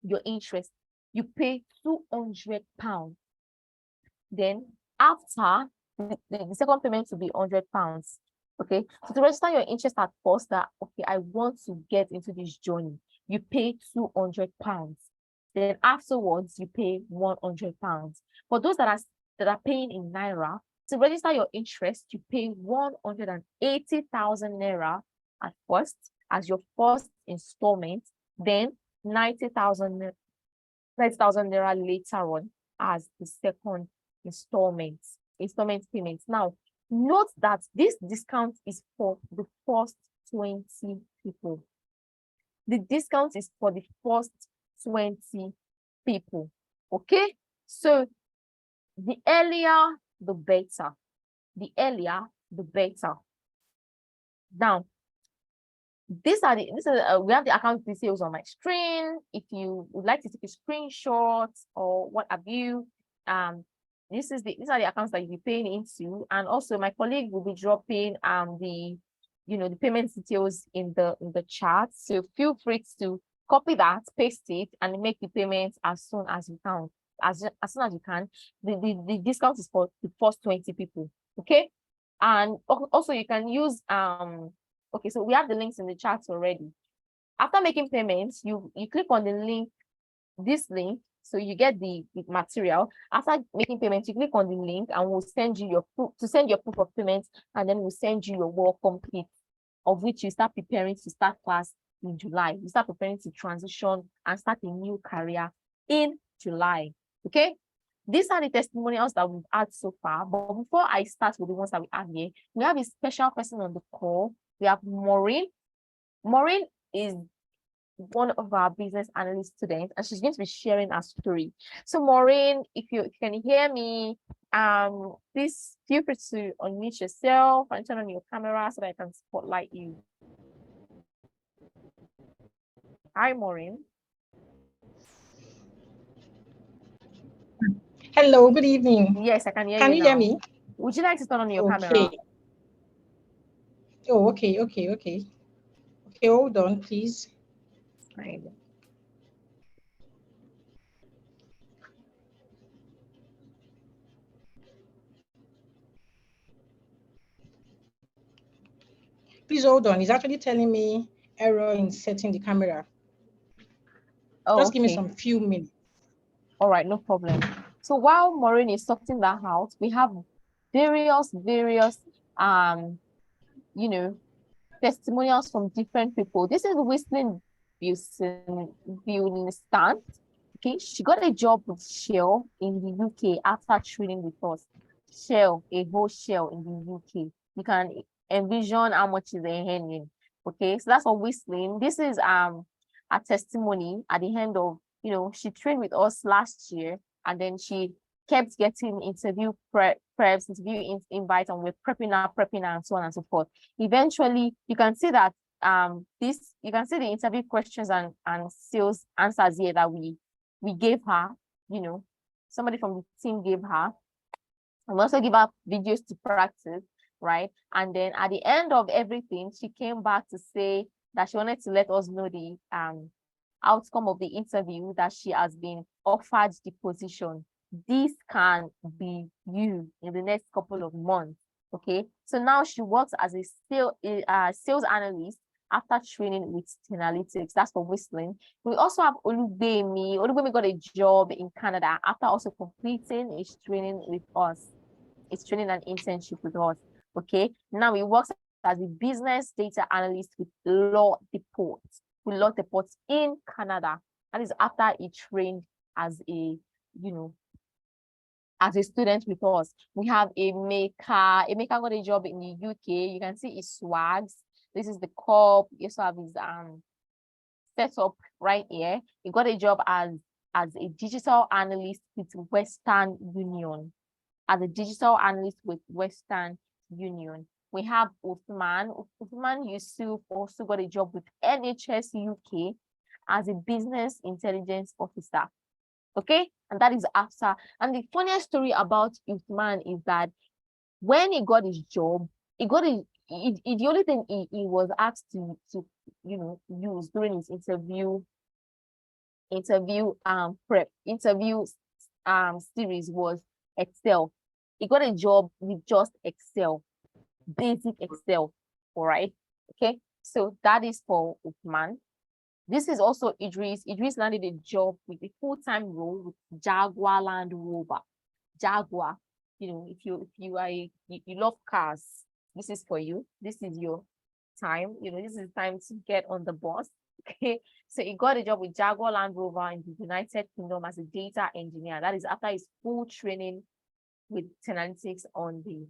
your interest, you pay £200. Then after the second payment will be £100. Okay, so to register your interest at first, that okay, I want to get into this journey, you pay £200. Then afterwards, you pay £100. For those that are paying in naira, to register your interest, you pay 180,000 naira at first as your first installment, then 90,000 naira later on as the second installment payment. Now, note that this discount is for the first 20 people. The discount is for the first 20 people. Okay, so the earlier the better. The earlier the better. Now, we have the account details on my screen. If you would like to take a screenshot or what have you, these are the accounts that you'll be paying into, and also my colleague will be dropping the payment details in the chat. So feel free to copy that, paste it, and make the payments as soon as you can. as soon as you can. The discount is for the first 20 people. Okay. And also you can use okay, so we have the links in the chat already. After making payments, you click on the link, this link, so you get the material. After making payments, you click on the link and we'll send you your proof of payment, and then we'll send you your welcome kit, of which you start preparing to start class in July. You start preparing to transition and start a new career in July. Okay. These are the testimonials that we've had so far. But before I start with the ones that we have here, we have a special person on the call. We have Maureen. Maureen is one of our business analyst students, and she's going to be sharing her story. So Maureen, if you can hear me, please feel free to unmute yourself and turn on your camera so that I can spotlight you. Hi, Maureen. Hello, good evening. Yes, I can hear you. Can you hear now. me? Would you like to turn on your camera? Okay. Oh, okay. Okay, hold on, please. Right. Please hold on. It's actually telling me error in setting the camera. Oh, Just give me okay. some few minutes. All right, no problem. So while Maureen is sorting that out, we have various you know, testimonials from different people. This is Whistling Bunistan. Okay, she got a job with Shell in the UK after training with us. Shell, a whole Shell in the UK. You can envision how much is earning. Okay, so that's what Whistling. This is a testimony at the end of, she trained with us last year, and then she kept getting interview preps, interview invites, and we're prepping her, and so on and so forth. Eventually, you can see that you can see the interview questions and sales answers here that we gave her, somebody from the team gave her. And we also give her videos to practice, right? And then at the end of everything, she came back to say that she wanted to let us know the outcome of the interview, that she has been offered the position. This can be you in the next couple of months. Okay, so now she works as a sales analyst after training with Analytics. That's for Whistling. We also have Olubemi. Olubemi got a job in Canada after also completing his training with us. His training and internship with us. Okay, now he works as a business data analyst with Law Deports. With Law Deports in Canada. That is after he trained as a, as a student with us. We have a maker. A maker got a job in the UK. You can see his swags. This is the cup. You also have his setup right here. He got a job as a digital analyst with Western Union. As a digital analyst with Western Union. We have Uthman. Uthman Yusuf also got a job with NHS UK as a business intelligence officer. Okay, and that is after. And the funniest story about Uthman is that when he got his job, the only thing he was asked to use during his interview series was Excel. He got a job with just Excel, basic Excel. All right. Okay. So that is for Uthman. This is also Idris. Idris landed a job with a full-time role with Jaguar Land Rover. Jaguar. If you love cars, this is for you. This is your time. This is time to get on the bus. Okay. So he got a job with Jaguar Land Rover in the United Kingdom as a data engineer. That is after his full training with Analytics on the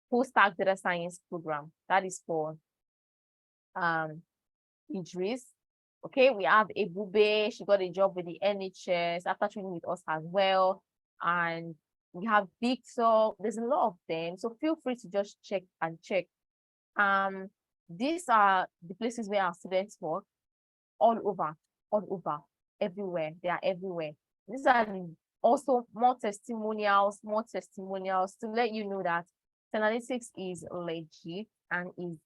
post-stack data science program. That is for Idris. Okay, we have Ebube. She got a job with the NHS after training with us as well. And we have Victor. There's a lot of them. So feel free to just check. These are the places where our students work all over, everywhere. They are everywhere. These are also more testimonials to let you know that Analytics is legit and is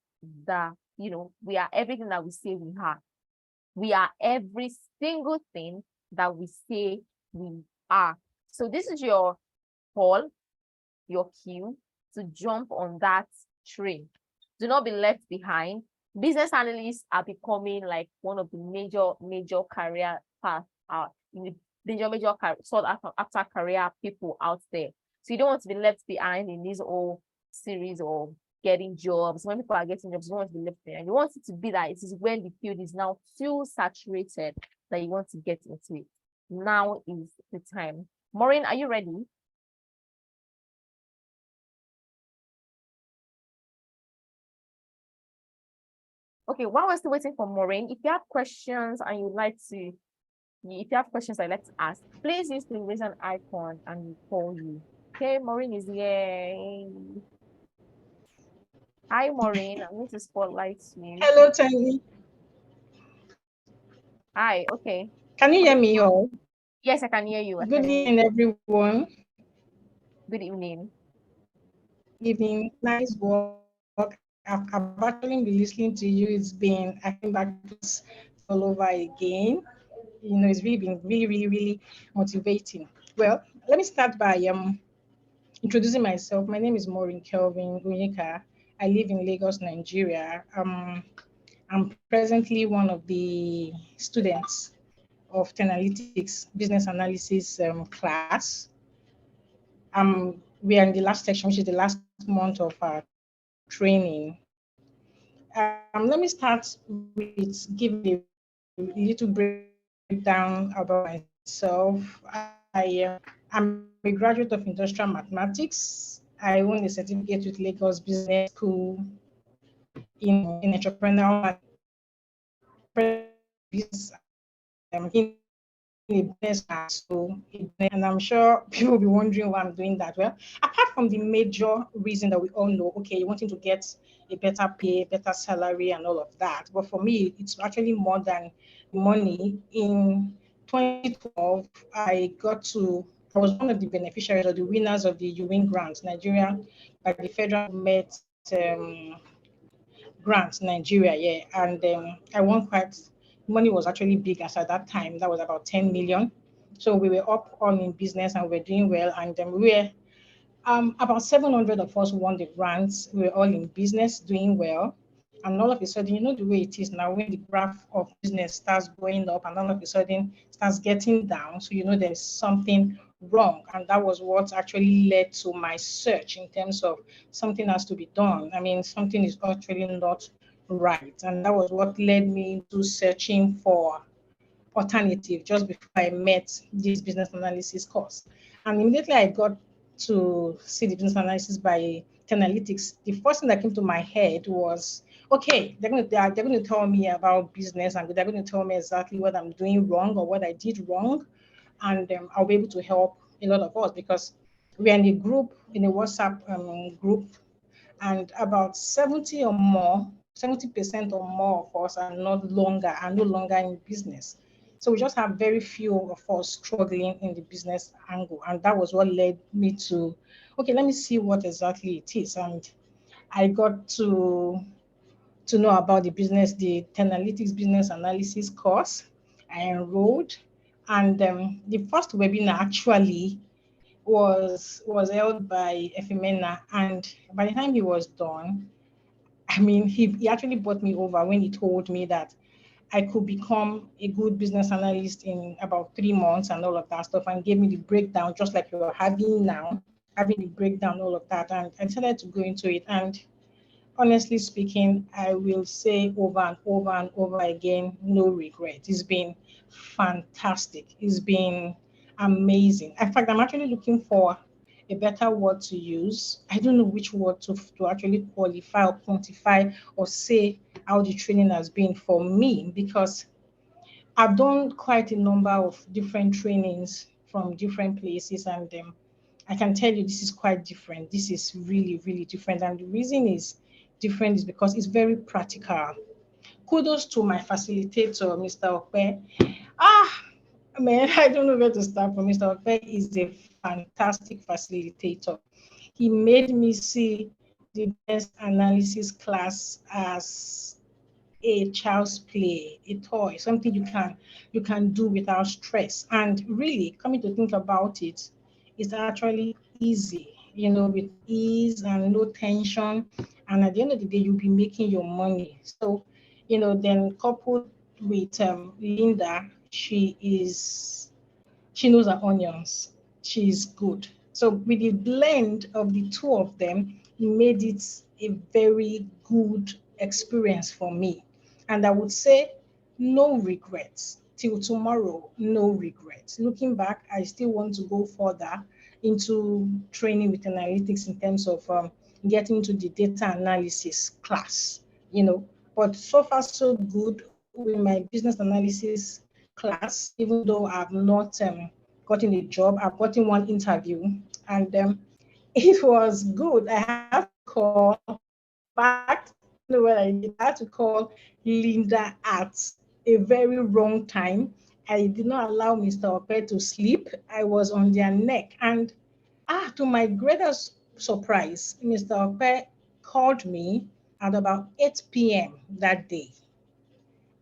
we are everything that we say we are. We are every single thing that we say we are. So this is your call, your cue to jump on that train. Do not be left behind. Business analysts are becoming like one of the major career paths in the major sought after career people out there. So you don't want to be left behind in this whole series of getting jobs. When people are getting jobs, you don't want to be left behind. You want it to be that it is when the field is now too saturated that you want to get into it. Now is the time. Maureen, are you ready? Okay, while we're still waiting for Maureen, if you have questions and you'd like to, if you have questions I'd like to ask, please use the raise an icon and we'll call you. Okay, Maureen is here. Hi, Maureen. I'm going to spotlight you. Hello, Tony. Hi, okay. Can you hear me all? Yes, I can hear you. Good evening, everyone. Good evening. Evening. Nice work. I've actually been listening to you. I came back all over again. You know, it's really been really motivating. Well, let me start by introducing myself. My name is Maureen Kelvin Gunyika. I live in Lagos, Nigeria. I'm presently one of the students of Analytics Business Analysis class. We are in the last section, which is the last month of our training. Let me start with giving a little breakdown about myself. I'm a graduate of industrial mathematics. I own a certificate with Lagos Business School in entrepreneurial business. In a business class, and I'm sure people will be wondering why I'm doing that. Well, apart from the major reason that we all know, okay, you're wanting to get a better pay, better salary, and all of that. But for me, it's actually more than money. In 2012, I was one of the beneficiaries or the winners of the UWIN grant, Nigeria, by the federal government grant, Nigeria, yeah. And I won money was actually big as at that time. That was about 10 million. So we were up all in business and we were doing well. And we were about 700 of us won the grants. We were all in business, doing well. And all of a sudden, you know the way it is now, when the graph of business starts going up and all of a sudden starts getting down. So you know there's something wrong. And that was what actually led to my search in terms of something has to be done. I mean, something is actually not right. And that was what led me to searching for alternative just before I met this business analysis course. And immediately I got to see the business analysis by Analytics, the first thing that came to my head was, okay, they're going to tell me about business and they're going to tell me exactly what I'm doing wrong or what I did wrong. And I'll be able to help a lot of us because we're in a group, in a WhatsApp group, and about 70% or more of us are no longer in business. So we just have very few of us struggling in the business angle. And that was what led me to, okay, let me see what exactly it is. And I got to know about the Analytics business analysis course. I enrolled. And the first webinar actually was held by Efimena. And by the time he was done, I mean, he actually brought me over when he told me that I could become a good business analyst in about 3 months and all of that stuff, and gave me the breakdown, just like you're having now, having the breakdown, all of that. And I decided to go into it. And honestly speaking, I will say over and over and over again, no regret. It's been fantastic. It's been amazing. In fact, I'm actually looking for a better word to use. I don't know which word to actually qualify or quantify or say how the training has been for me, because I've done quite a number of different trainings from different places, and I can tell you this is quite different. This is really different. And the reason is different is because it's very practical. Kudos to my facilitator, Mr. Okpe. Man, I don't know where to start from. Mr. Okpe is a fantastic facilitator. He made me see the best analysis class as a child's play, a toy, something you can do without stress. And really, coming to think about it, is actually easy, with ease and no tension. And at the end of the day, you'll be making your money. So, then coupled with Linda, she knows her onions. She's good. So with the blend of the two of them, it made it a very good experience for me. And I would say no regrets. Till tomorrow, no regrets. Looking back, I still want to go further into training with analytics in terms of getting into the data analysis class, But so far, so good with my business analysis class, even though I've not gotten a job. I've gotten one interview, and it was good. I had to call back. You know what I did? I had to call Linda at a very wrong time. I did not allow Mr. Ope to sleep. I was on their neck, and to my greatest surprise, Mr. Ope called me at about 8 p.m. that day.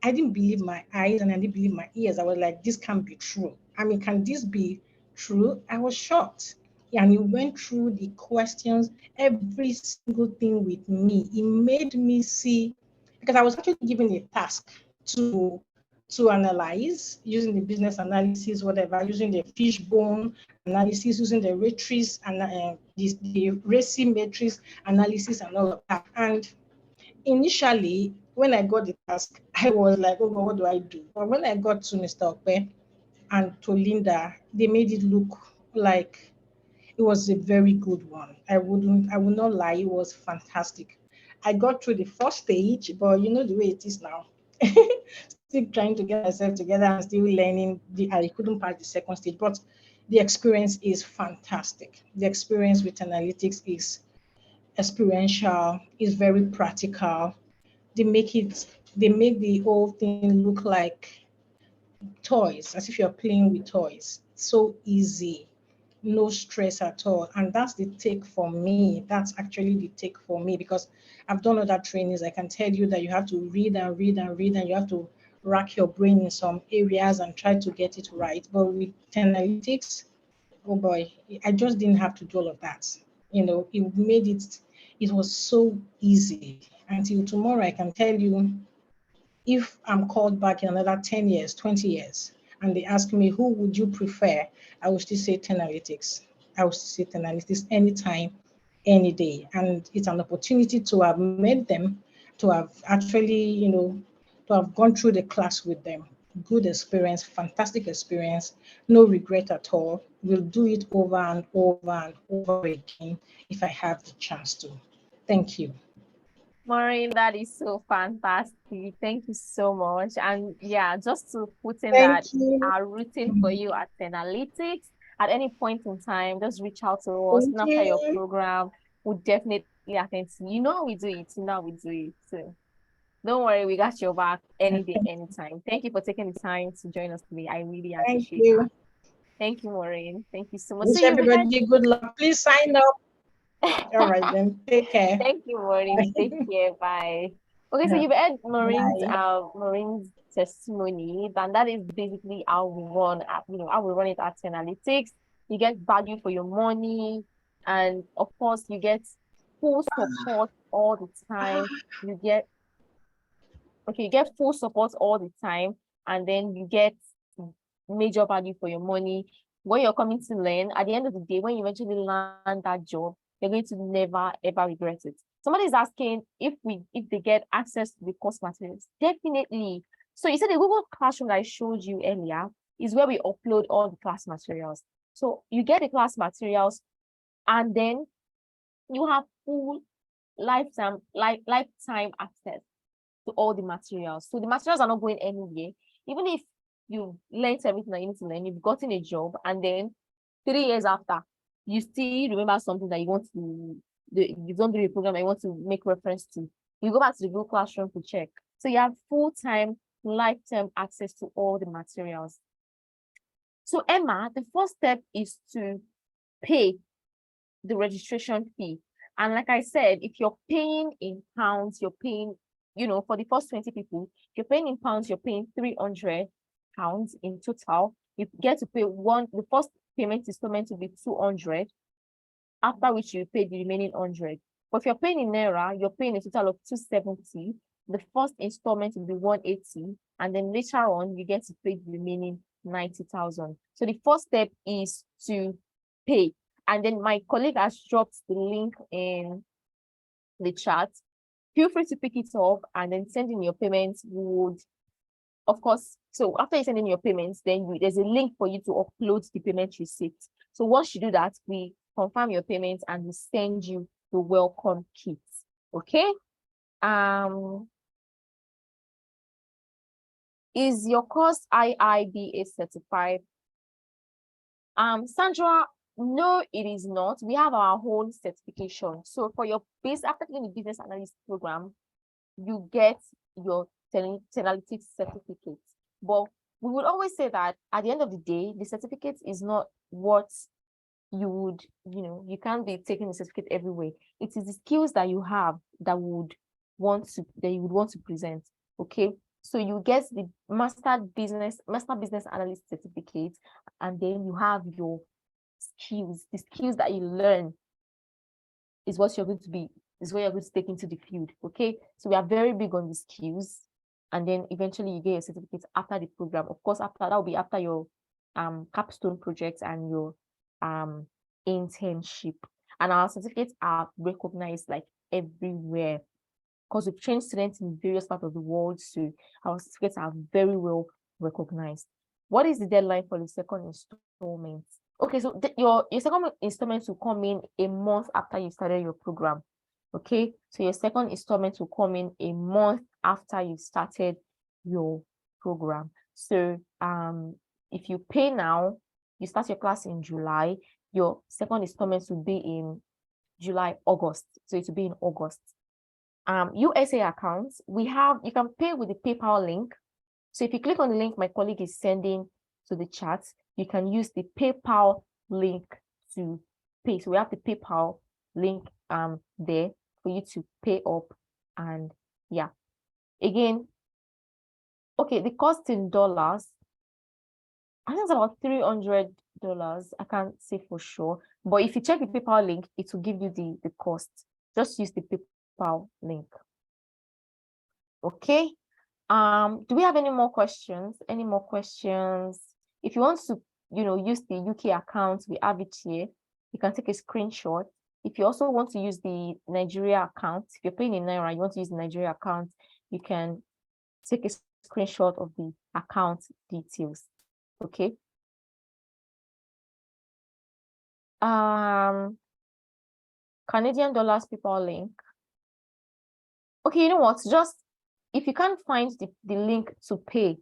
I didn't believe my eyes and I didn't believe my ears. I was like, this can't be true. I mean, can this be true? I was shocked. And he went through the questions, every single thing with me. It made me see, because I was actually given a task to analyze using the business analysis, whatever, using the fishbone analysis, using the matrix and the RACI matrix analysis and all of that. And initially, when I got the task, I was like, oh God, what do I do? But when I got to Mr. Ope and to Linda, they made it look like it was a very good one. I would not lie, it was fantastic. I got through the first stage, but you know the way it is now. Still trying to get myself together and still learning. I couldn't pass the second stage, but the experience is fantastic. The experience with analytics is experiential, is very practical. They make the whole thing look like toys, as if you're playing with toys. So easy, no stress at all. And that's the take for me. That's actually the take for me, because I've done other trainings. I can tell you that you have to read and read and read, and you have to rack your brain in some areas and try to get it right. But with analytics, oh boy, I just didn't have to do all of that. It was so easy. Until tomorrow, I can tell you, if I'm called back in another 10 years, 20 years, and they ask me, who would you prefer? I will still say 10 analytics. I will still say 10 analytics anytime, any day. And it's an opportunity to have met them, to have actually, to have gone through the class with them. Good experience, fantastic experience, no regret at all. We'll do it over and over and over again if I have the chance to. Thank you. Maureen, that is so fantastic. Thank you so much. And yeah, just to put in Thank that we you. are rooting for you at Analytics. At any point in time, just reach out to us. Thank And after your you. program, we'll definitely attend to you. You know how we do it. You know how we do it. So don't worry, we got your back any day, anytime. Thank you for taking the time to join us today. I really Thank appreciate that. you. Thank you, Maureen. Thank you so much. So Wish you've had everybody good luck. Please sign up. All right, then. Take care. Thank you, Maureen. Take care. Bye. Okay, so you've heard Bye. Maureen's testimony, and that is basically how we run how we run it at Analytics. You get value for your money, and of course, you get full support all the time. You get you get full support all the time, and then you get major value for your money. When you're coming to learn, at the end of the day, when you eventually land that job, you're going to never ever regret it. Somebody is asking if they get access to the course materials. Definitely. So you said the Google Classroom that I showed you earlier is where we upload all the class materials. So you get the class materials, and then you have full lifetime access to all the materials. So the materials are not going anywhere. Even if you've learned everything that you need to learn, you've gotten a job, and then 3 years after, you still remember something that you want to you don't do a program that you want to make reference to. You go back to the Google Classroom to check. So you have full-time, lifetime access to all the materials. So Emma, the first step is to pay the registration fee. And like I said, if you're paying in pounds, you're paying, for the first 20 people, if you're paying in pounds, you're paying £300 in total. You get to pay the first payment installment will be 200, after which you pay the remaining 100. But if you're paying in Naira, you're paying a total of 270. The first installment will be 180, and then later on, you get to pay the remaining 90,000. So the first step is to pay. And then my colleague has dropped the link in the chat. Feel free to pick it up and then send in your payments. Would, of course, so after you send in your payments, then there's a link for you to upload the payment receipt. So once you do that, we confirm your payments and we send you the welcome kit. Okay. Is your course IIBA certified? Sandra, no, it is not. We have our own certification. So for your after taking the business analyst program, you get your analytics certificate. But we would always say that at the end of the day, the certificate is not what you would, you can't be taking the certificate everywhere. It is the skills that you have that you would want to present. Okay. So you get the master business analyst certificate, and then you have your skills. The skills that you learn is what you're going to take into the field. Okay. So we are very big on the skills, and then eventually you get your certificate after the program. Of course, after that will be after your capstone project and your internship. And our certificates are recognized like everywhere, because we've trained students in various parts of the world, so our certificates are very well recognized. What is the deadline for the second installment? Okay, so your second installment will come in a month after you started your program. Okay, so your second installment will come in a month after you started your program. So if you pay now, you start your class in July, your second installment will be in July, August. So it will be in August. USA accounts, you can pay with the PayPal link. So if you click on the link my colleague is sending to the chat, you can use the PayPal link to pay. So we have the PayPal link there for you to pay up. And yeah, again, okay, the cost in dollars, I think it's about $300. I can't say for sure, but if you check the PayPal link, it will give you the cost. Just use the PayPal link. Okay. Do we have any more questions? Any more questions? If you want to, use the UK account, we have it here. You can take a screenshot. If you also want to use the Nigeria account, if you're paying in Naira, you want to use the Nigeria account, you can take a screenshot of the account details. Okay. Canadian dollars PayPal link. Okay, you know what? Just if you can't find the link to pay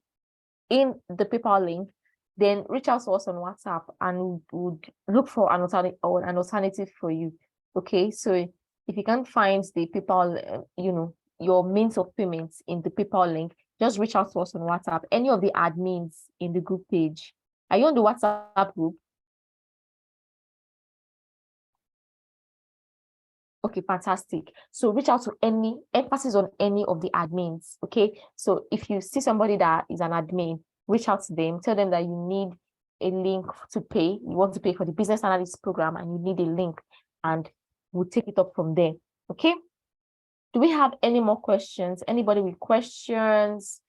in the PayPal link, then reach out to us on WhatsApp and we would look for an alternative for you. Okay, so if you can't find the PayPal, your means of payments in the PayPal link, just reach out to us on WhatsApp. Any of the admins in the group page. Are you on the WhatsApp group? Okay, fantastic. So reach out to emphasis on any of the admins. Okay, so if you see somebody that is an admin, reach out to them, tell them that you need a link to pay. You want to pay for the business analyst program and you need a link, and we'll take it up from there. Okay. Do we have any more questions? Anybody with questions?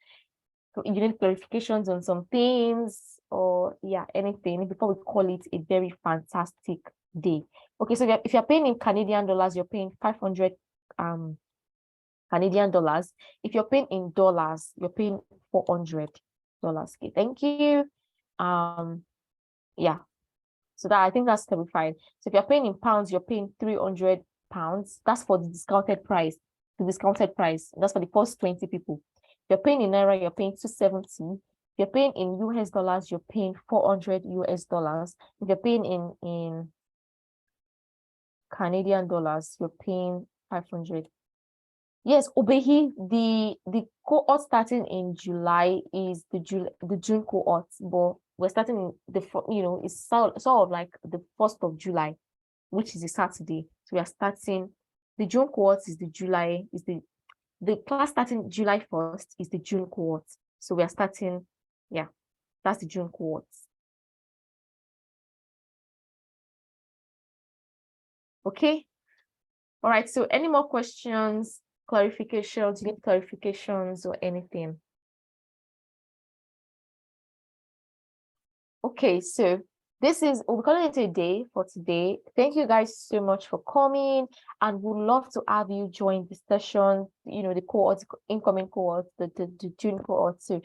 You need clarifications on some things, or anything before we call it a very fantastic day. Okay, so if you're paying in Canadian dollars, you're paying 500 Canadian dollars. If you're paying in dollars, you're paying $400. Okay, thank you. Yeah, so that I think that's clarified. So if you're paying in pounds, you're paying 300 pounds. That's for the discounted price. That's for the first 20 people. If you're paying in Naira, you're paying 270. If you're paying in US dollars, you're paying $400 US. If you're paying in Canadian dollars, you're paying 500. Yes, Obehi, the cohort starting in July is the June cohort, but we're starting it's sort of like the 1st of July, which is a Saturday. So we are starting the June cohort is the class starting July 1st is the June cohort. So we are starting, that's the June cohort. Okay. All right. So any more questions, clarifications, you need clarifications or anything? Okay, so this is, we're calling it a day for today. Thank you guys so much for coming, and we'd love to have you join the session, you know, the cohort, incoming cohort, the June cohort. So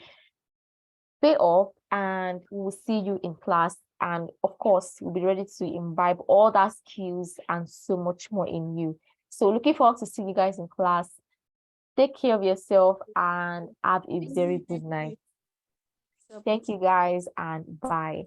stay up and we'll see you in class. And of course, we'll be ready to imbibe all that skills and so much more in you. So looking forward to see you guys in class. Take care of yourself and have a very good night. Thank you guys and bye.